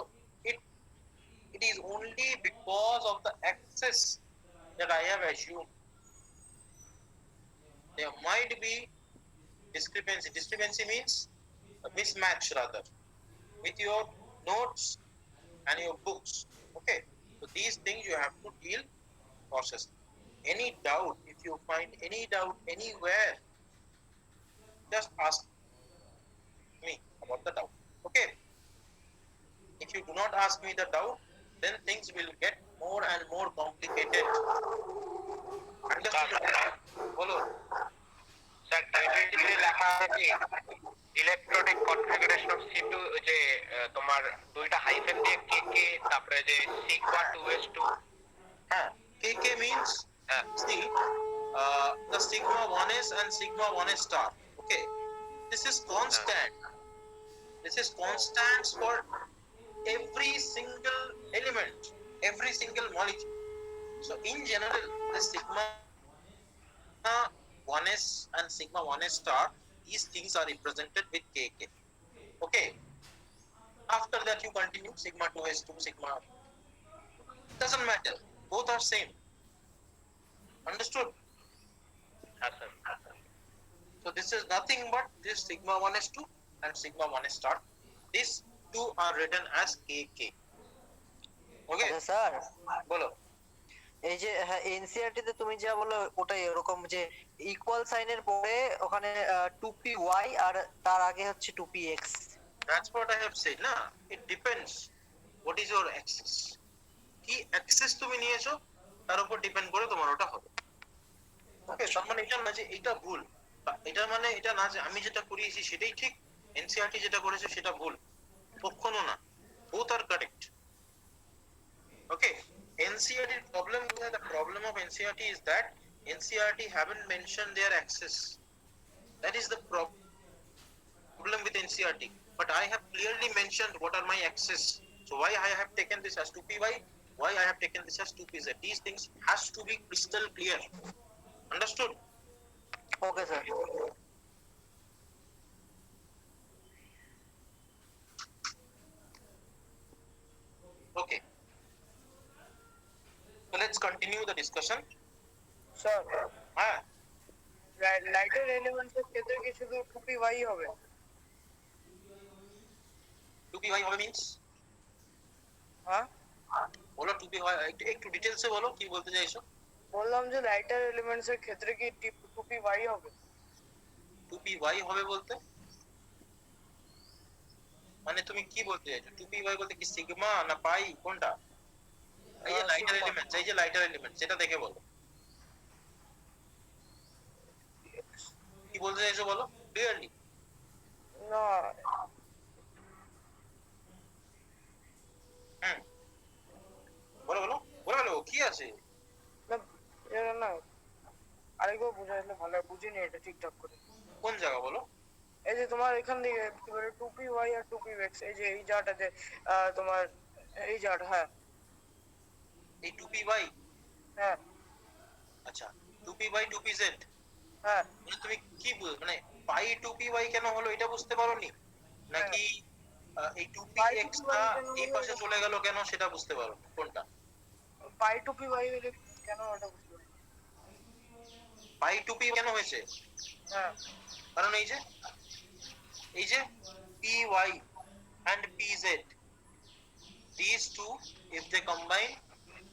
it is only because of the axis that I have assumed. There might be discrepancy. Discrepancy means a mismatch rather with your notes and your books. Okay, so these things you have to deal cautiously. Any doubt, if you find any doubt anywhere, just ask me about the doubt. Okay, if you do not ask me the doubt, then things will get more and more complicated. Understood? বলো। Sir 23 লেখা আছে কি electronic configuration of C two, যে তোমার দুইটা hyphen দিয়ে কে তারপরে যে সিগমা 2s2। হ্যাঁ, KK means হ্যাঁ see the sigma 1s and sigma 1s star. Okay, this is constant. This is constant for every single element, every single molecule. So in general, the sigma 1s and sigma 1s star, these things are represented with KK. Okay, after that you continue sigma 2s2, sigma, doesn't matter, both are same. Understood? হ্যাঁ sir. So this is nothing but this sigma 1s2 and sigma 1s star. These two are written as KK. Okay, আচ্ছা sir, বলো। এই যে হ্যাঁ NCERT তে তুমি যা বললে ওটাই এরকম, যে ইকুয়াল সাইনের পরে ওখানে 2py আর তার আগে হচ্ছে 2px। That's what I have said না, it depends what is your axis, কি axis তুমি নিয়েছো তার উপর ডিপেন্ড করে তোমার ওটা হবে। ওকে, তার মানে এটা না যে এটা ভুল, বা এটা মানে এটা না যে আমি যেটা করিয়েছি সেটাই ঠিক, এনসিআরটি যেটা করেছে সেটা ভুল, কখনো না, both are correct. Okay, NCERT problem, the problem of NCERT is that NCERT haven't mentioned their axis. That is the problem with NCERT. But I have clearly mentioned what are my axes. So why I have taken this as 2py, why I have taken this as 2pz. These things has to be crystal clear. Understood? Okay sir. Okay. So let's continue the discussion. Sir, হ্যাঁ, lighter এলিমেন্টসের ক্ষেত্রে কি শুধু 2py হবে? 2py হবে means হ্যাঁ, বলো 2py, একটু ডিটেইলসে বলো কি বলতে চাইছো। বললাম যে লাইটার এলিমেন্টসের ক্ষেত্রে কি 2py হবে? 2py হবে বলতে মানে তুমি কি বলতে চাইছো? 2py বলতে কি সিগমা না পাই, কোনটা? এই যে লাইটার Sigma. এলিমেন্টস, এই যে লাইটার এলিমেন্টস, সেটা দেখে বলো কি বলতে চাইছো, বলো ক্লিয়ারলি। না, হুম, বলো বলো বলো কি আছে। না, এটা না, আরেকবার বুঝাইলে ভালো হয়, বুঝিনি এটা ঠিকঠাক করে। কোন জায়গা বলো? এই যে তোমার এখান থেকে একেবারে 2py আর 2px, এই যে এই জায়গাটাতে তোমার এই জায়গাটা, হ্যাঁ এই 2p/, হ্যাঁ আচ্ছা 2p/2pz, হ্যাঁ মানে তুমি কি মানে পাই 2py কেন হলো এটা বুঝতে পারোনি, নাকি এই 2px টা এই পাশে চলে গেল কেন সেটা বুঝতে পারো কোনটা? পাই টু পি ওয়াই হলে কেন ওটা বুঝতে পারি পাই 2p কেন হয়েছে? হ্যাঁ কারণ এই যে py and pz, these two if they combine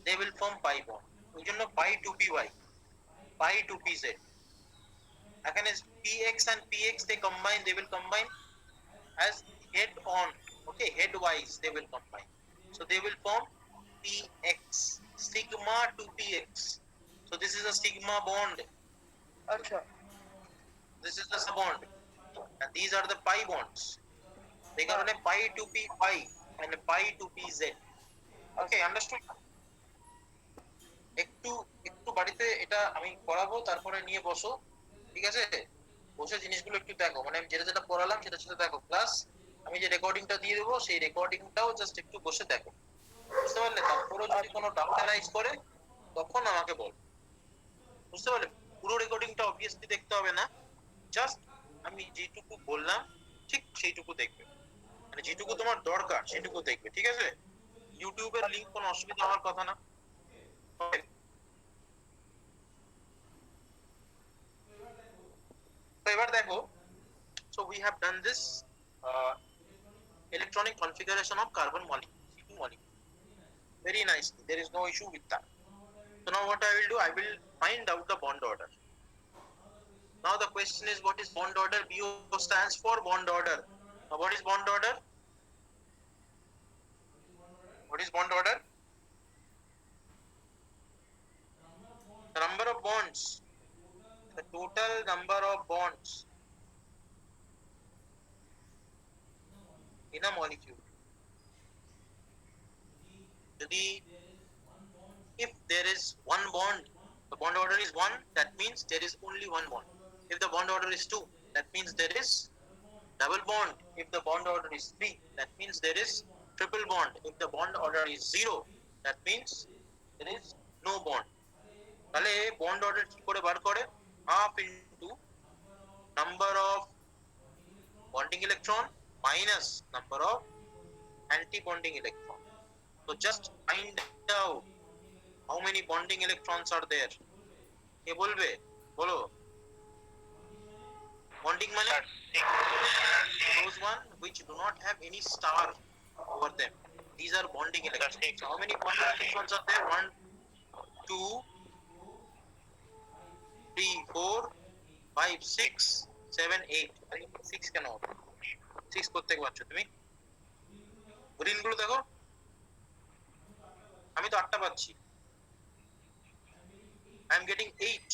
they will form pi bond, ওই জন্য pi 2py, pi 2pz. এখানে px and px they combine, they will combine as head on, okay, head wise they will combine, so they will form px, sigma 2px. So this is a sigma bond, আচ্ছা this is the bond, and these are the pi bonds. এই কারণে pi 2py and pi 2pz. Okay, understood? একটু একটু বাড়িতে এটা আমি পড়াবো, তারপরে নিয়ে বসো, ঠিক আছে? বসে জিনিসগুলো একটু দেখো, মানে আমি যেটা যেটা পড়ালাম সেটা সেটা দেখো, প্লাস আমি যে রেকর্ডিংটা দিয়ে দেবো সেই রেকর্ডিংটাও জাস্ট একটু বসে দেখো, বুঝতে পারলে? তারপরে যদি কোনো ডাউট অ্যারাইজ করে তখন আমাকে বল, বুঝতে পারলে? পুরো রেকর্ডিংটা অবভিয়াসলি দেখতে হবে না, জাস্ট আমি যেটুকু বললাম ঠিক সেইটুকু দেখবে, মানে যেটুকু তোমার দরকার সেটুকু দেখবে, ঠিক আছে? ইউটিউবের লিংক কোনো অসুবিধা হওয়ার কথা না। তো এবার দেখো, so we have done this electronic configuration of carbon molecule, C2 molecule, very nicely, there is no issue with that. So now what I will do, I will find out the bond order. Now the question is, what is bond order? BO stands for bond order. Now what is bond order? What is bond order? The number of bonds, the total number of bonds in a molecule. যদি if there is one bond, the bond order is 1, that means there is only one bond. If the bond order is 2, that means there is double bond. If the bond order is 3, that means there is triple bond. If the bond order is 0, that means there is no bond. তাহলে bond order কি করে বার করে? half into number of bonding electron minus number of anti-bonding electron. So just find out how many bonding electrons are there. কে বলবে? বলো। Bonding মানে those one which do not have any star over them. These are bonding electrons. So how many bonding electrons are there? 1, 2, 3, 4, 5, 6, 7, 8. 6 কেন হবে? 6 প্রত্যেক পাচ্ছ তুমি? Green গুলো দেখো, আমি তো 8টা পাচ্ছি। I am getting 8.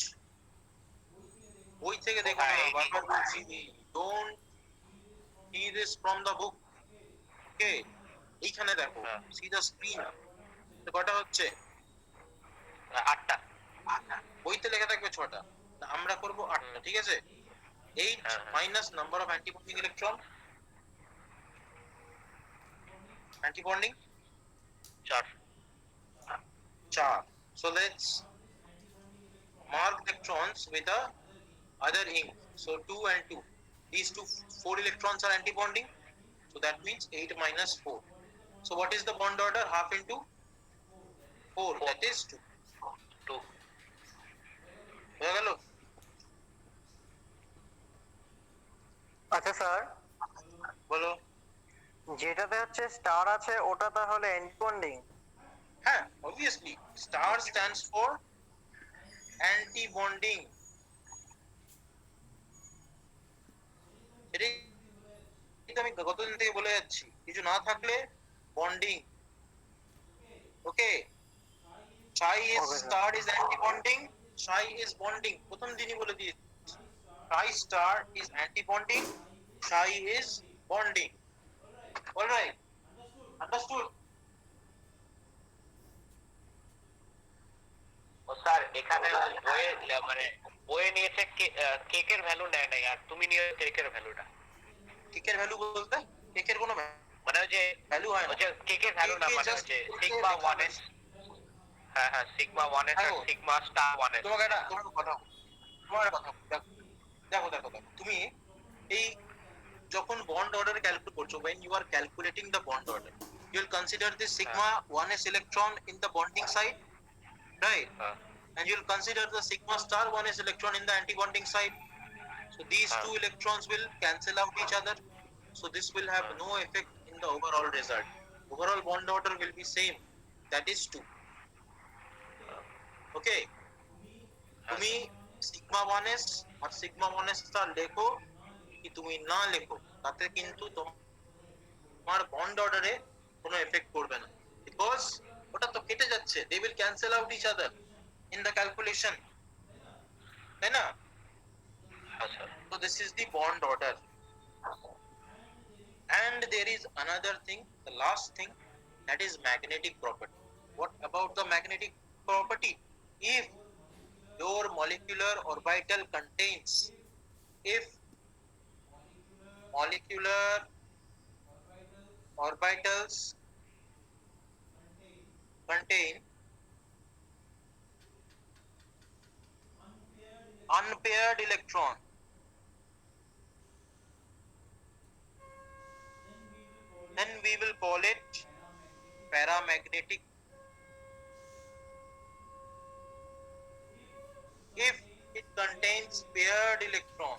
বই থেকে দেখো না, বারবার বলছি, don't see this from the book. Okay, এইখানে দেখো, see the screen. তো কটা হচ্ছে? 8টা। বইতে লেখা থাকবে 6টা, আমরা করব 8টা, ঠিক আছে? 8 minus number of antibonding electron, antibonding 4। 4. So let's mark electrons with a other ink. So 2 and 2. These two 4 electrons are antibonding. So that means 8 minus 4. So what is the bond order? Half into 4. That is 2. 2। হয়ে গেল? আচ্ছা sir, বলো। যেটাতে হচ্ছে star আছে ওটা তাহলে antibonding? হ্যাঁ, obviously star stands for anti-bonding. এটাই তো আমি গতদিন থেকে বলে যাচ্ছি, কিছু না থাকলে bonding. Okay, psi is star is anti-bonding, psi is bonding. প্রথম দিনই বলে দিয়েছি, psi star is anti-bonding, psi is bonding. All right, understood? O sir, এখানে বইয়ে মানে বইয়ে নিয়েছে কেকের ভ্যালু নেয় নাই, আর তুমি নিয়ে কেকের ভ্যালুটা। কেকের ভ্যালু বলতে কেকের কোনো মানে ওই যে ভ্যালু হয় না, ওই যে কেকের ভ্যালু না, মানে হচ্ছে সিগমা 1s। হ্যাঁ হ্যাঁ সিগমা 1s আর দেখো, সিগমা স্টার 1s। তোমাকে একটা কথা বলি। তোমার একটা কথা বলি। দেখো দেখো দেখো তুমি এই যখন বন্ড অর্ডার ক্যালকুলেট করছো, when you are calculating the bond order, you will consider the sigma 1s electron in the bonding side, right? হ্যাঁ And you will consider the sigma star 1s electron in the anti-bonding side. So these two electrons will cancel out each other. So this will have no effect in the overall result. Overall bond order will be same. That is 2. Okay. তুমি sigma 1s আর sigma 1s star লেখো কি তুমি না লেখো, তাতে কিন্তু তোমার bond অর্ডারে কোনো এফেক্ট করবে না, বিকজ ওটা তো কেটে যাচ্ছে, they will cancel out each other in the calculation, তাই না? আচ্ছা So this is the bond order. And there is another thing, the last thing, that is magnetic property. What about the magnetic property? If your molecular orbital contains, if molecular orbitals contain unpaired electron, then we will call it paramagnetic. If it contains paired electron,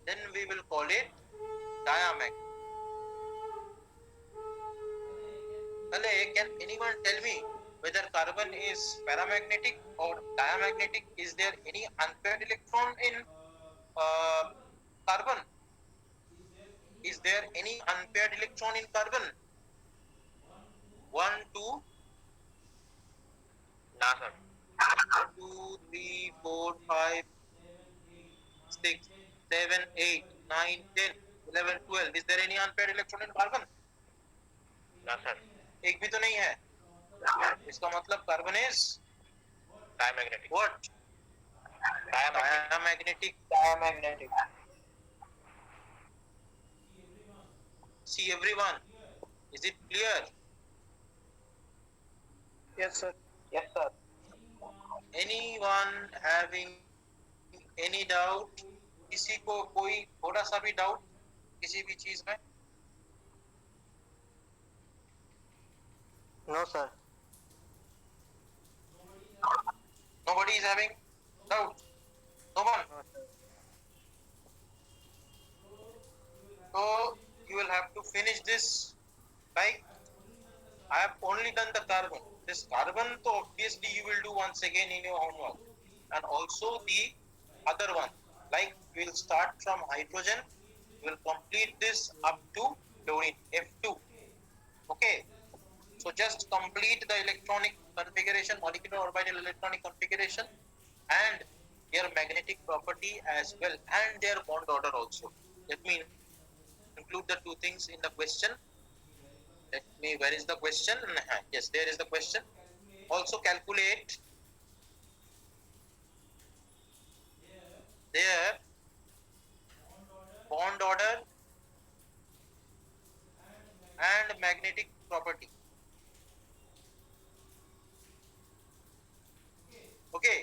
then we will call it diamagnetic. Can anyone tell me whether carbon is paramagnetic or diamagnetic? Is there any unpaired electron in carbon? Is there any unpaired electron in carbon? 1, 2, না sir 2, 3, 4, 5, 6, 7, 8, 9, 10, 11, 12. Is there any unpaired electron in carbon? না sir एक भी तो नहीं है. इसका मतलब carbon is diamagnetic what? Diamagnetic Diamagnetic. diamagnetic. See everyone, is it clear? Yes, sir. Yes, sir. Anyone having any doubt? किसी को कोई थोड़ा सा भी डाउट किसी भी चीज में? No, sir. Nobody is having doubt. No one. So you will have to finish this. Like I have only done the carbon. This carbon, so obviously you will do once again in your homework, and also the other one. Like we will start from hydrogen. We will complete this up to fluorine F2. Okay. So just complete the electronic configuration, molecular orbital electronic configuration, and their magnetic property as well, and their bond order also. Let me include the two things in the question. Where is the question? Yes, there is the question. Also calculate their bond order and magnetic property. Okay,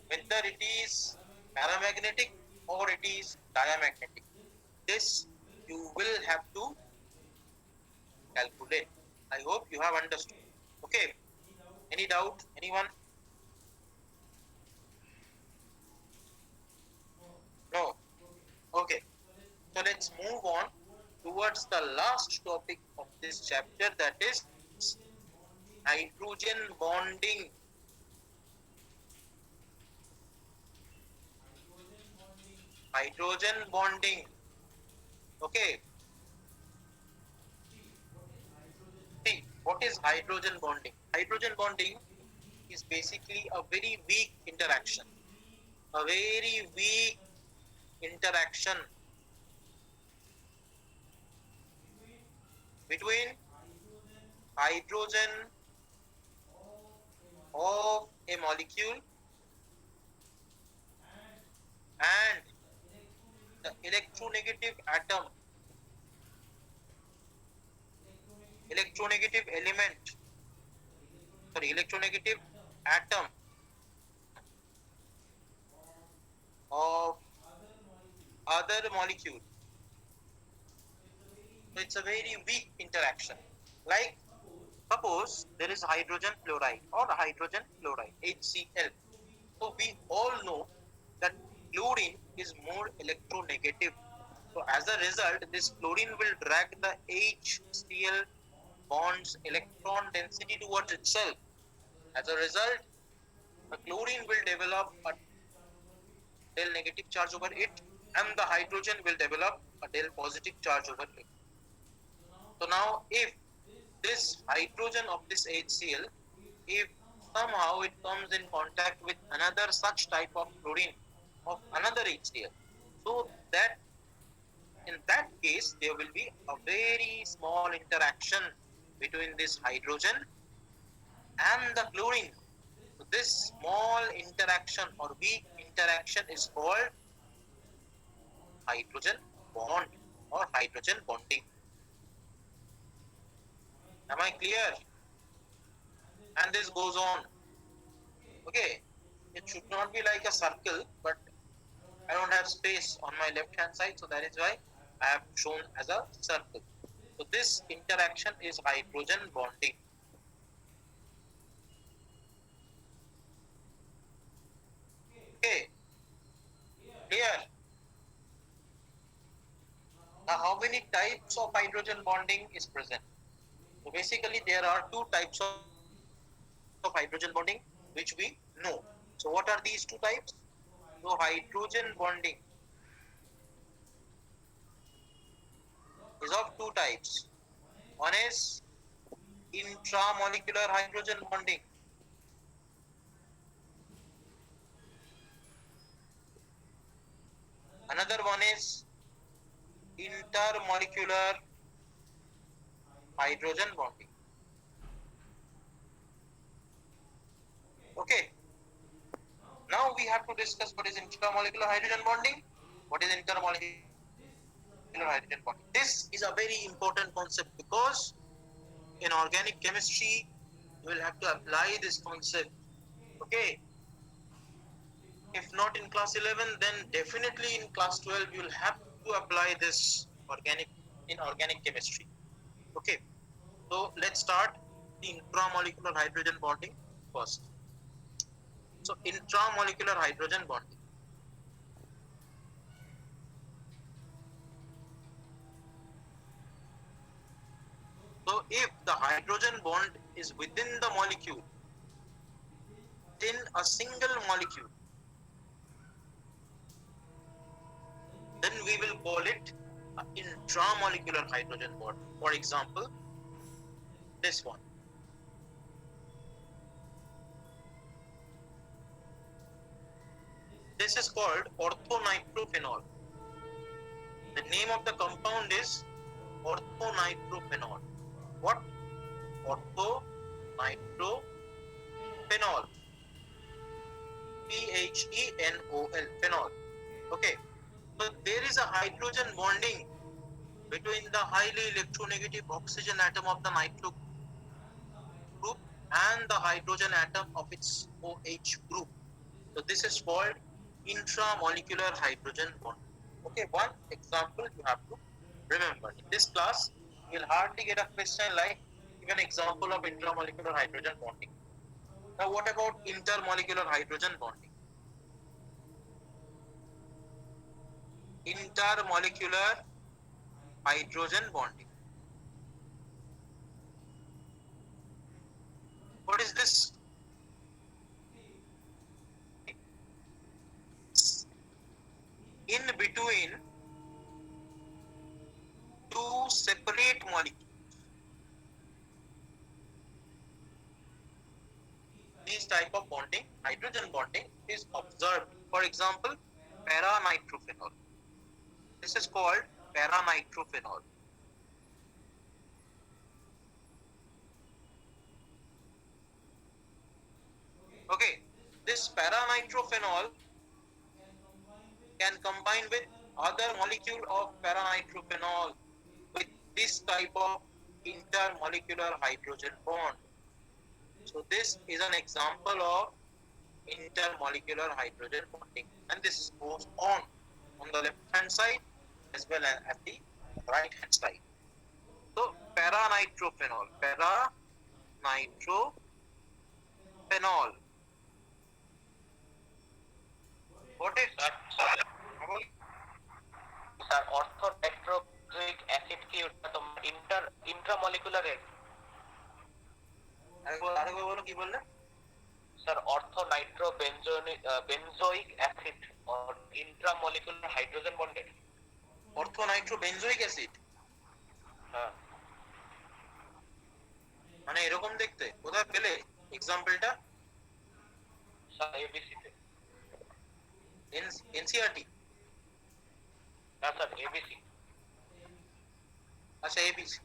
whether it is paramagnetic or it is diamagnetic, this you will have to calculate. I hope you have understood. Okay, any doubt? Anyone? No. Okay, so let's move on towards the last topic of this chapter, that is hydrogen bonding. Hydrogen bonding. Okay. See, what is hydrogen bonding? Hydrogen bonding is basically a very weak interaction. A very weak interaction between hydrogen of a molecule and the electronegative atom electronegative element, electronegative atom of other molecule. So it's a very weak interaction. Like suppose there is hydrogen fluoride or hydrogen fluoride, HCl. So we all know that chlorine is more electronegative. So as a result, this chlorine will drag the HCl bonds electron density towards itself. As a result, the chlorine will develop a del negative charge over it, and the hydrogen will develop a del positive charge over it. So now if this hydrogen of this HCl, if somehow it comes in contact with another such type of chlorine of another HCl, so that in that case there will be a very small interaction between this hydrogen and the chlorine. So this small interaction or weak interaction is called hydrogen bond or hydrogen bonding. Am I clear? And this goes on. Okay, it should not be like a circle, but I don't have space on my left hand side, so that is why I have shown as a circle. So this interaction is hydrogen bonding. Okay, clear? Now how many types of hydrogen bonding is present? So basically there are two types of hydrogen bonding which we know. So what are these two types? So hydrogen bonding is of two types. One is intramolecular hydrogen bonding. Another one is intermolecular hydrogen bonding. Okay. Now we have to discuss what is intramolecular hydrogen bonding, what is intermolecular hydrogen bonding. This is a very important concept because in organic chemistry you will have to apply this concept. Okay. If not in class 11, then definitely in class 12 you will have to apply this in organic chemistry. Okay. So let's start the intramolecular hydrogen bonding first. So intramolecular hydrogen bonding. So if the hydrogen bond is within the molecule, in a single molecule, then we will call it an intramolecular hydrogen bond. For example, this one. This is called orthonitrophenol. The name of the compound is orthonitrophenol. What? Orthonitrophenol. PHENOL. Phenol. Okay. So there is a hydrogen bonding between the highly electronegative oxygen atom of the nitro group and the hydrogen atom of its OH group. So this is called intramolecular hydrogen bond. Okay, one example you have to remember. In this class, you'll hardly get a question like give an example of intramolecular hydrogen bonding. Now what about intermolecular hydrogen bonding? Intermolecular hydrogen bonding. What is this? In between two separate molecules. This type of bonding, hydrogen bonding, is observed. For example, para-nitrophenol. This is called para-nitrophenol. Okay, this para-nitrophenol can combine with other molecule of para-nitrophenol with this type of intermolecular hydrogen bond. So this is an example of intermolecular hydrogen bonding, and this goes on the left hand side as well as at the right hand side. So para-nitrophenol. What is sir অর্থ নাইট্রোক্লোরিক acid কি ওটা তোমার ইন্ট্রামলিকুলারের? আরেকবার বলো কি বললে? Sir ortho nitro benzoic acid or intramolecular hydrogen bonded. Ortho nitro benzoic acid, হ্যাঁ মানে এরকম দেখতে। কোথায় পেলে এক্সাম্পলটা? স্যার এবিসি তে। এনসিআরটি? না স্যার এবিসি। আচ্ছা, এবিসি।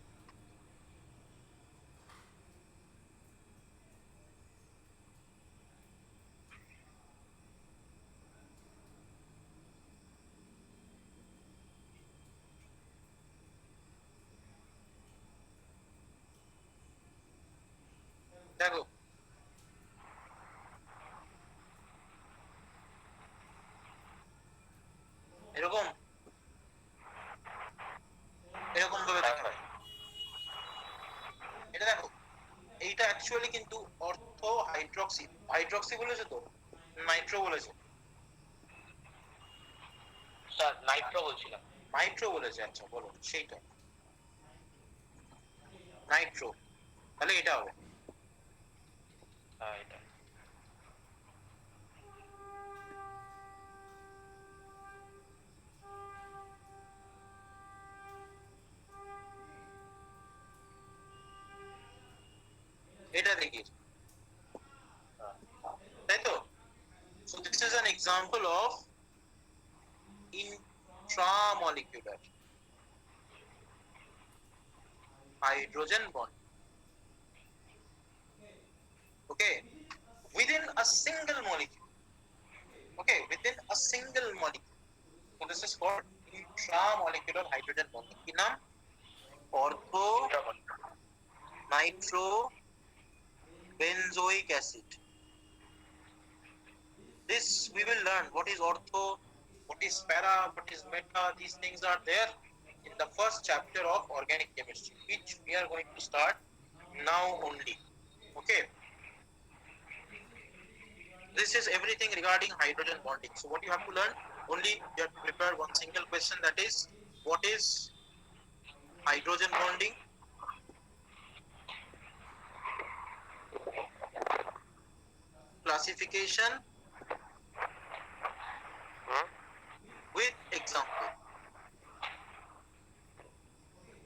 দেখো এরকম এরকম ভাবে দেখা হয়। এটা দেখো, এইটা অ্যাকচুয়ালি কিন্তু অর্থো হাইড্রক্সি। হাইড্রক্সি বলেছে তো, নাইট্রো বলেছে? স্যার নাইট্রো বলছিলাম। নাইট্রো বলেছে, আচ্ছা বলো সেইটা। নাইট্রো, তাহলে এটা হবে। হ্যাঁ এটা। এটা দেখি, তাই তো? So this is an example of intramolecular hydrogen bond. Okay, within a single molecule. Okay, within a single molecule. So this is called intramolecular hydrogen bonding. কি নাম? অর্থো Nitro benzoic acid. This we will learn what is ortho, what is para, what is meta. These things are there in the first chapter of organic chemistry, which we are going to start now only. Okay, this is everything regarding hydrogen bonding. So what you have to learn, only you have to prepare one single question, that is what is hydrogen bonding, classification with example.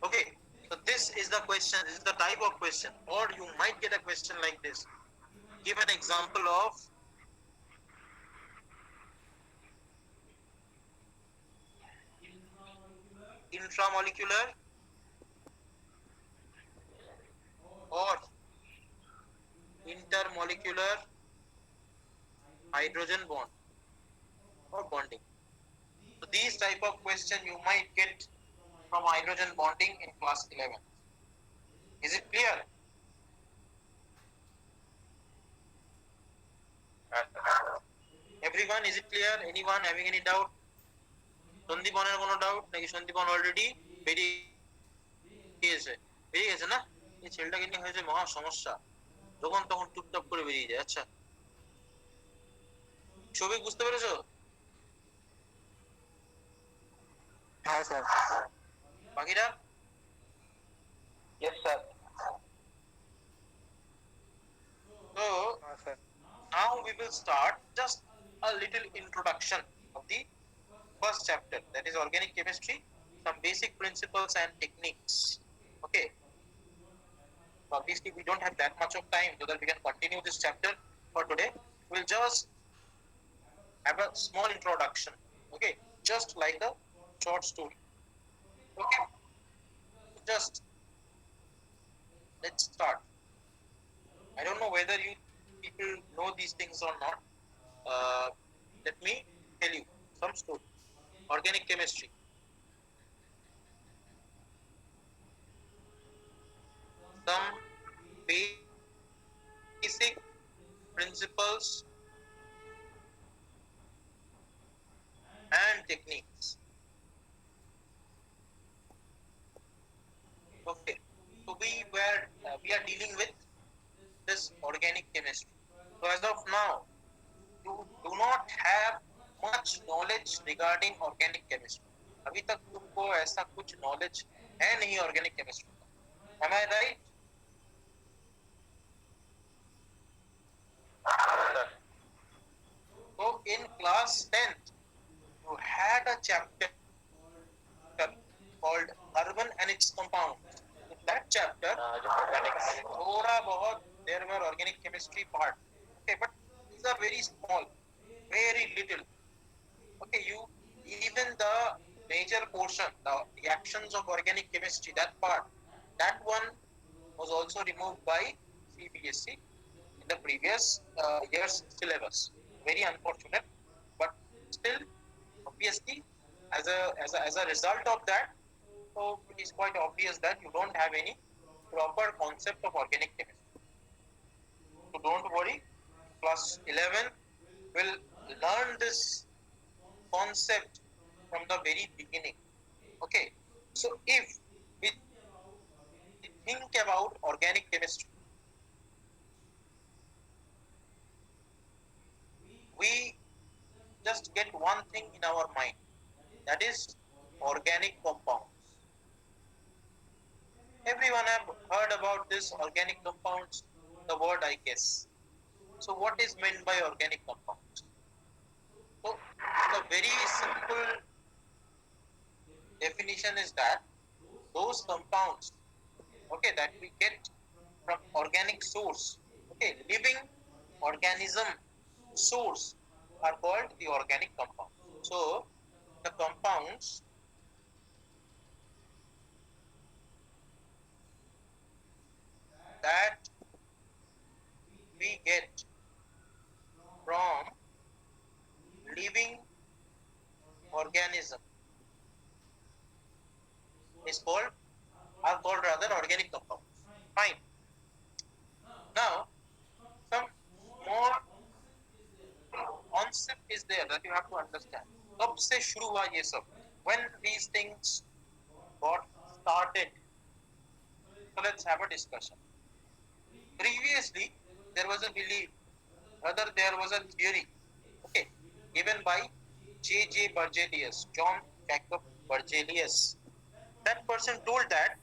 Okay, so this is the question, this is the type of question, or you might get a question like this. Give an example of intramolecular or intermolecular hydrogen bond or bonding. So these type of question you might get from hydrogen bonding in class 11. Is it clear? Everyone, is it clear? Anyone having any doubt? সন্দীপনের কোনো doubt নাকি? Sandipan already বেরিয়ে গেছে না? এই ছেলেটাকে নিয়ে হয়েছে মহা সমস্যা, যখন তখন টুকটাপ করে বেরিয়ে যায়। আচ্ছা, ছবি বুঝতে পেরেছো? হ্যাঁ স্যার। বাকিরা? Yes, sir. So now we will start just a little introduction of the first chapter, that is organic chemistry, some basic principles and techniques. Okay, so obviously we don't have that much of time so that we can continue this chapter for today. We'll just have a small introduction, okay, just like a short story. Okay, just let's start. I don't know whether you people know these things or not. Let me tell you some story. Organic chemistry. some basic principles and techniques. Okay, so we are dealing with this organic chemistry. So as of now, you do not have much knowledge regarding organic chemistry. अभी तक तुमको ऐसा कुछ knowledge है नहीं organic chemistry का. Am I right? Sir. So in class 10th, you had a chapter called carbon and its compounds. In that chapter, जो organics. थोड़ा बहुत there were organic chemistry part. Okay, but these are very small, very little. Okay, you even the major portion, the reactions of organic chemistry, that part, that one was also removed by CBSE in the previous year's syllabus. Very unfortunate, but still, obviously, as a result of that, so it is quite obvious that you don't have any proper concept of organic chemistry. So don't worry, class 11 will learn this concept from the very beginning. Okay, so if we think about organic chemistry, we just get one thing in our mind, that is organic compounds. Everyone have heard about this organic compounds, the word I guess. So what is meant by organic compounds? So the very simple definition is that those compounds, okay, that we get from organic source, okay, living organism source are called the organic compounds. So the compounds that we get from living organism is called rather organic compounds. Fine. Now some more concept is there that you have to understand. कब से शुरू हुआ ये सब? When these things got started? So let's have a discussion. Previously, there was a belief, rather there was a theory, okay, given by J.J. Berzelius, John Jacob Berzelius. That person told that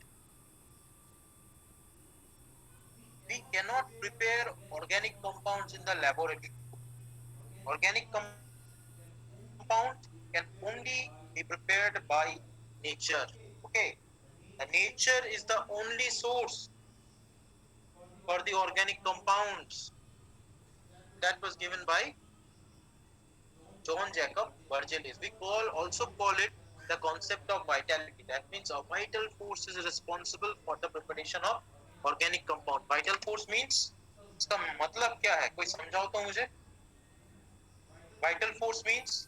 we cannot prepare organic compounds in the laboratory. Organic compound can only be prepared by nature. Okay, the nature is the only source for the organic compounds. That was given by John Jacob Berzelius. We also call it the concept of vitality. That means a vital force is responsible for the preparation of organic compound. Vital force means, इसका मतलब क्या है? कोई समझाओ तो मुझे. Vital force means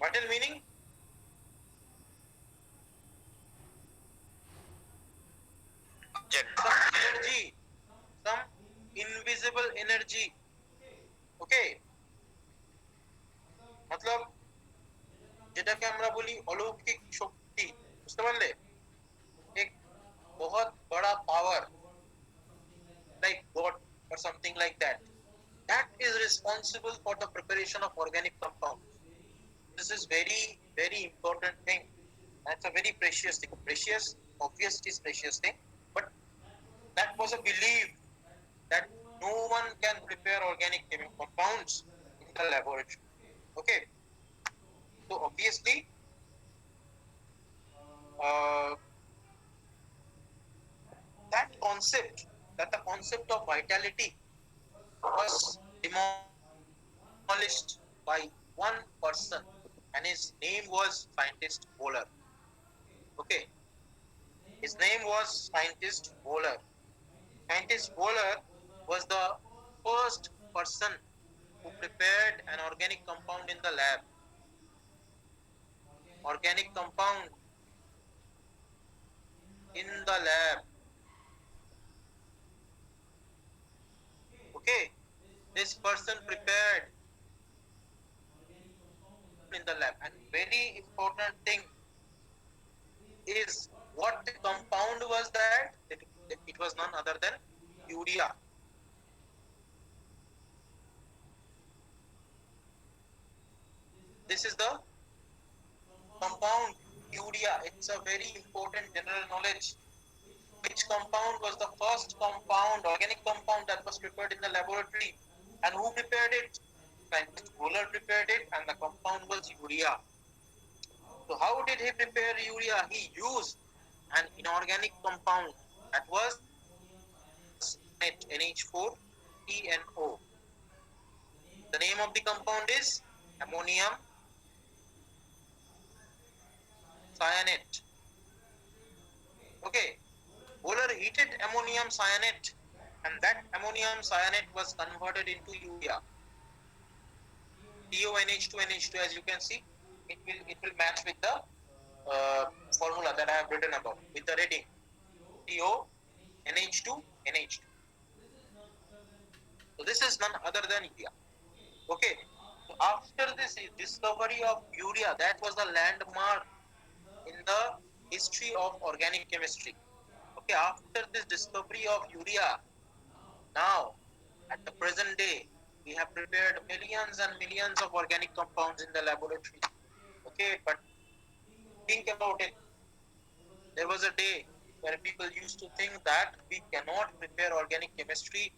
vital meaning some energy, some invisible energy. Okay, मतलब যেটাকে আমরা বলি অলৌকিক শক্তি, বুঝতে পারলে? एक बहुत बड़ा power like God or something like that, that is responsible for the preparation of organic compounds. This is very important thing. That's a very precious thing. Precious, obviously is precious thing, but that was a belief that no one can prepare organic compounds in the laboratory. Okay, so obviously that the concept of vitality was demolished by one person, and his name was scientist Wohler. Okay, his name was scientist Wohler. Scientist Wohler was the first person who prepared an organic compound in the lab. Organic compound in the lab. Okay, this person prepared in the lab, and very important thing is what the compound was that it was none other than urea. This is the compound urea. It's a very important general knowledge. Which compound was the first compound, organic compound that was prepared in the laboratory, and who prepared it? Scientist Wohler prepared it, and the compound was urea. So how did he prepare urea? He used an inorganic compound that was NH4TNO. The name of the compound is ammonium cyanate. Okay, Wohler heated ammonium cyanate, and that ammonium cyanate was converted into urea. TONH2NH2, as you can see, it will match with the formula that I have written about with the rating. TONH2NH2. So this is none other than urea. Okay. So after this discovery of urea, that was the landmark in the history of organic chemistry. Okay. After this discovery of urea, now at the present day, we have prepared millions and millions of organic compounds in the laboratory. Okay, but think about it. There was a day where people used to think that we cannot prepare organic chemistry.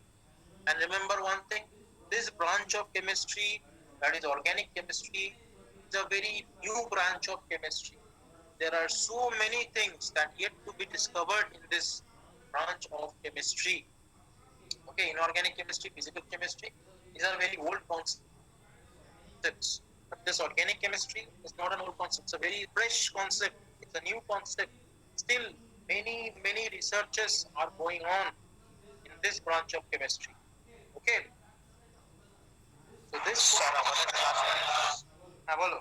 And remember one thing, this branch of chemistry, that is organic chemistry, is a very new branch of chemistry. There are so many things that yet to be discovered in this branch of chemistry. Okay, inorganic chemistry, physical chemistry, these are very old concepts. But this organic chemistry is not an old concept, it's a very fresh concept, it's a new concept. Still, many researches are going on in this branch of chemistry. Okay, so this sir আমাদের class হ্যাঁ বলো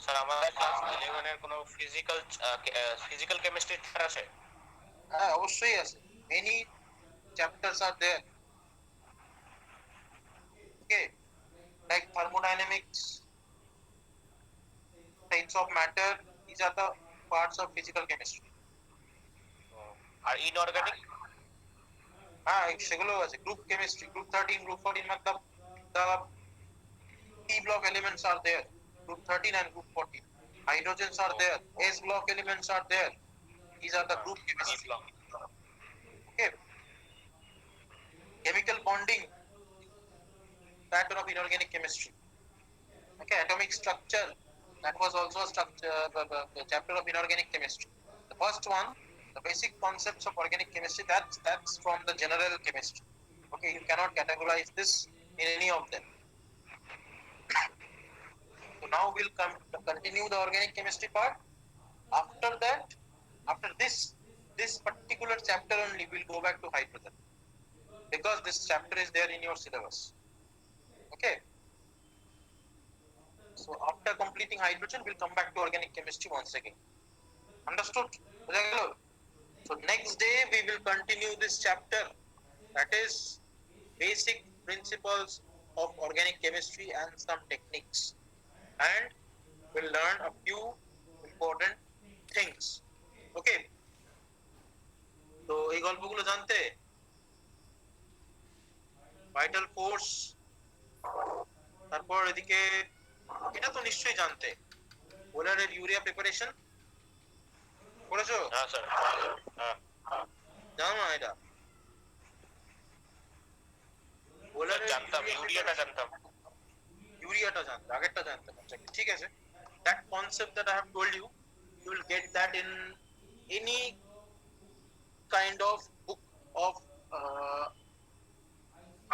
sir আমাদের class 11 এর কোনো physical chemistry sir আছে? হ্যাঁ অবশ্যই আছে, many chapters are there. Okay, like thermodynamics, types of matter, these are the parts of physical chemistry. আর ইনঅর্গানিক? হ্যাঁ সেগুলো আছে, group chemistry, group 13, group 14, matlab the P block elements are there, group 13 and group 14. Hydrogens are there, S block elements are there. These are the group chemistry. Okay, chemical bonding, pattern of inorganic chemistry. Okay, atomic structure, that was also a structure, the chapter of inorganic chemistry. The first one, the basic concepts of organic chemistry, that's from the general chemistry. Okay, you cannot categorize this in any of them. So now we'll continue the organic chemistry part. After that, after this particular chapter only, we'll go back to hydrogen, because this chapter is there in your syllabus. Okay, so after completing hydrogen, we'll come back to organic chemistry once again. Understood? So next day we will continue this chapter, that is basic principles of organic chemistry and some techniques, and we'll learn a few important things. Okay, তো এই গল্পগুলো জানতে, vital force, তারপর এদিকে এটা তো নিশ্চয়ই জানতে, ওলারের ইউরিয়া প্রিপারেশন করেছো? হ্যাঁ স্যার, হ্যাঁ জানো না এটা? ওলারের জানতাম, ইউরিয়াটা জানতাম। ইউরিয়াটা জানতে, আগেরটা জানতাম। ঠিক আছে, that concept that I have told you, you will get that in any kind of book of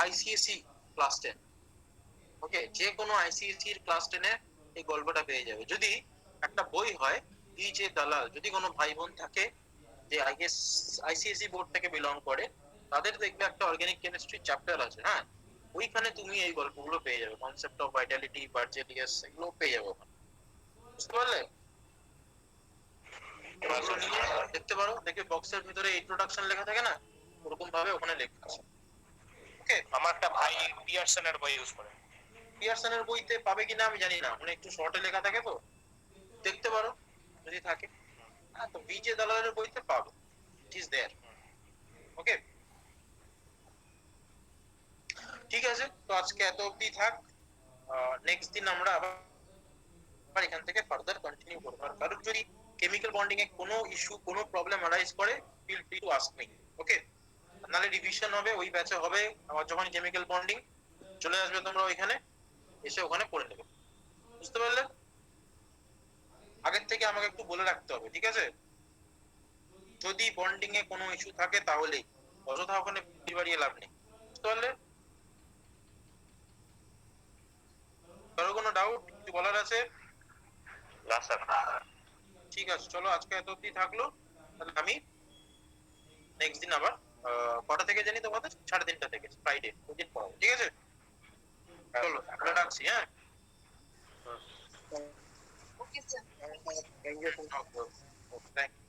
ICSE class 10. ওকে, যে কোনো ICSE এর ক্লাস 10 এ এই গল্পটা পেয়ে যাবে। যদি একটা বই হয় যে দালাল, যদি কোনো ভাই বোন থাকে যে ICSE বোর্ড থেকে বিলং করে, তাদের দেখবে একটা অর্গানিক কেমিস্ট্রি চ্যাপ্টার আছে, হ্যাঁ, ওইখানে তুমি এই গল্পগুলো পেয়ে যাবে, কনসেপ্ট অফ ভাইটালিটি, বার্জেলিয়াস, এগুলো পেয়ে যাবে ওখানে। বুঝতে পারলে? এগুলো নিয়ে দেখতে পারো, দেখবে বক্সের ভিতরে ইন্ট্রোডাকশন লেখা থাকে না, ওরকম ভাবে ওখানে লেখা আছে। ওকে, আমার একটা ভাই পিয়ারসনের বই ইউজ করে। পিয়ারসনের বইতে পাবে কিনা আমি জানি না, মানে একটু শর্টে লেখা থাকে তো, দেখতে পারো যদি থাকে। হ্যাঁ, তো বিজে দালালের বইতে পাবে, ইট ইজ দেয়ার। ওকে, ঠিক আছে, তো আজকে এত অবধি থাক। নেক্সট দিন আমরা আবার এখান থেকে ফার্দার কন্টিনিউ করবো। আর কারোর যদি কেমিক্যাল বন্ডিং এ কোনো ইস্যু, কোনো প্রবলেম অ্যারাইজ করে, feel free to ask me. Okay, নালে রিভিশন হবে ওই ব্যাচে হবে, আমার যখন কেমিক্যাল বন্ডিং চলে আসবে তোমরা ওইখানে এসে ওখানে পড়ে নেবে। বুঝতে পারলে? আগের থেকে আমাকে একটু বলে রাখতে হবে, ঠিক আছে? যদি বন্ডিং এ কোনো ইস্যু থাকে তাহলেই, অযথা ওখানে ভিড় বাড়িয়ে লাভ নেই। বুঝতে পারলে? কারো কোনো ডাউট, কিছু বলার আছে? না স্যার। ঠিক আছে, চলো আজকে এত অবধি থাকলো। তাহলে আমি নেক্সট দিন আবার কটা থেকে জানি তোমাদের, 3:30 থেকে, ফ্রাইডে ওই দিন পড়াবো, ঠিক আছে? চলো আমরা রাখছি, হ্যাঁ। Okay, sir. Thank you. Okay, thank you.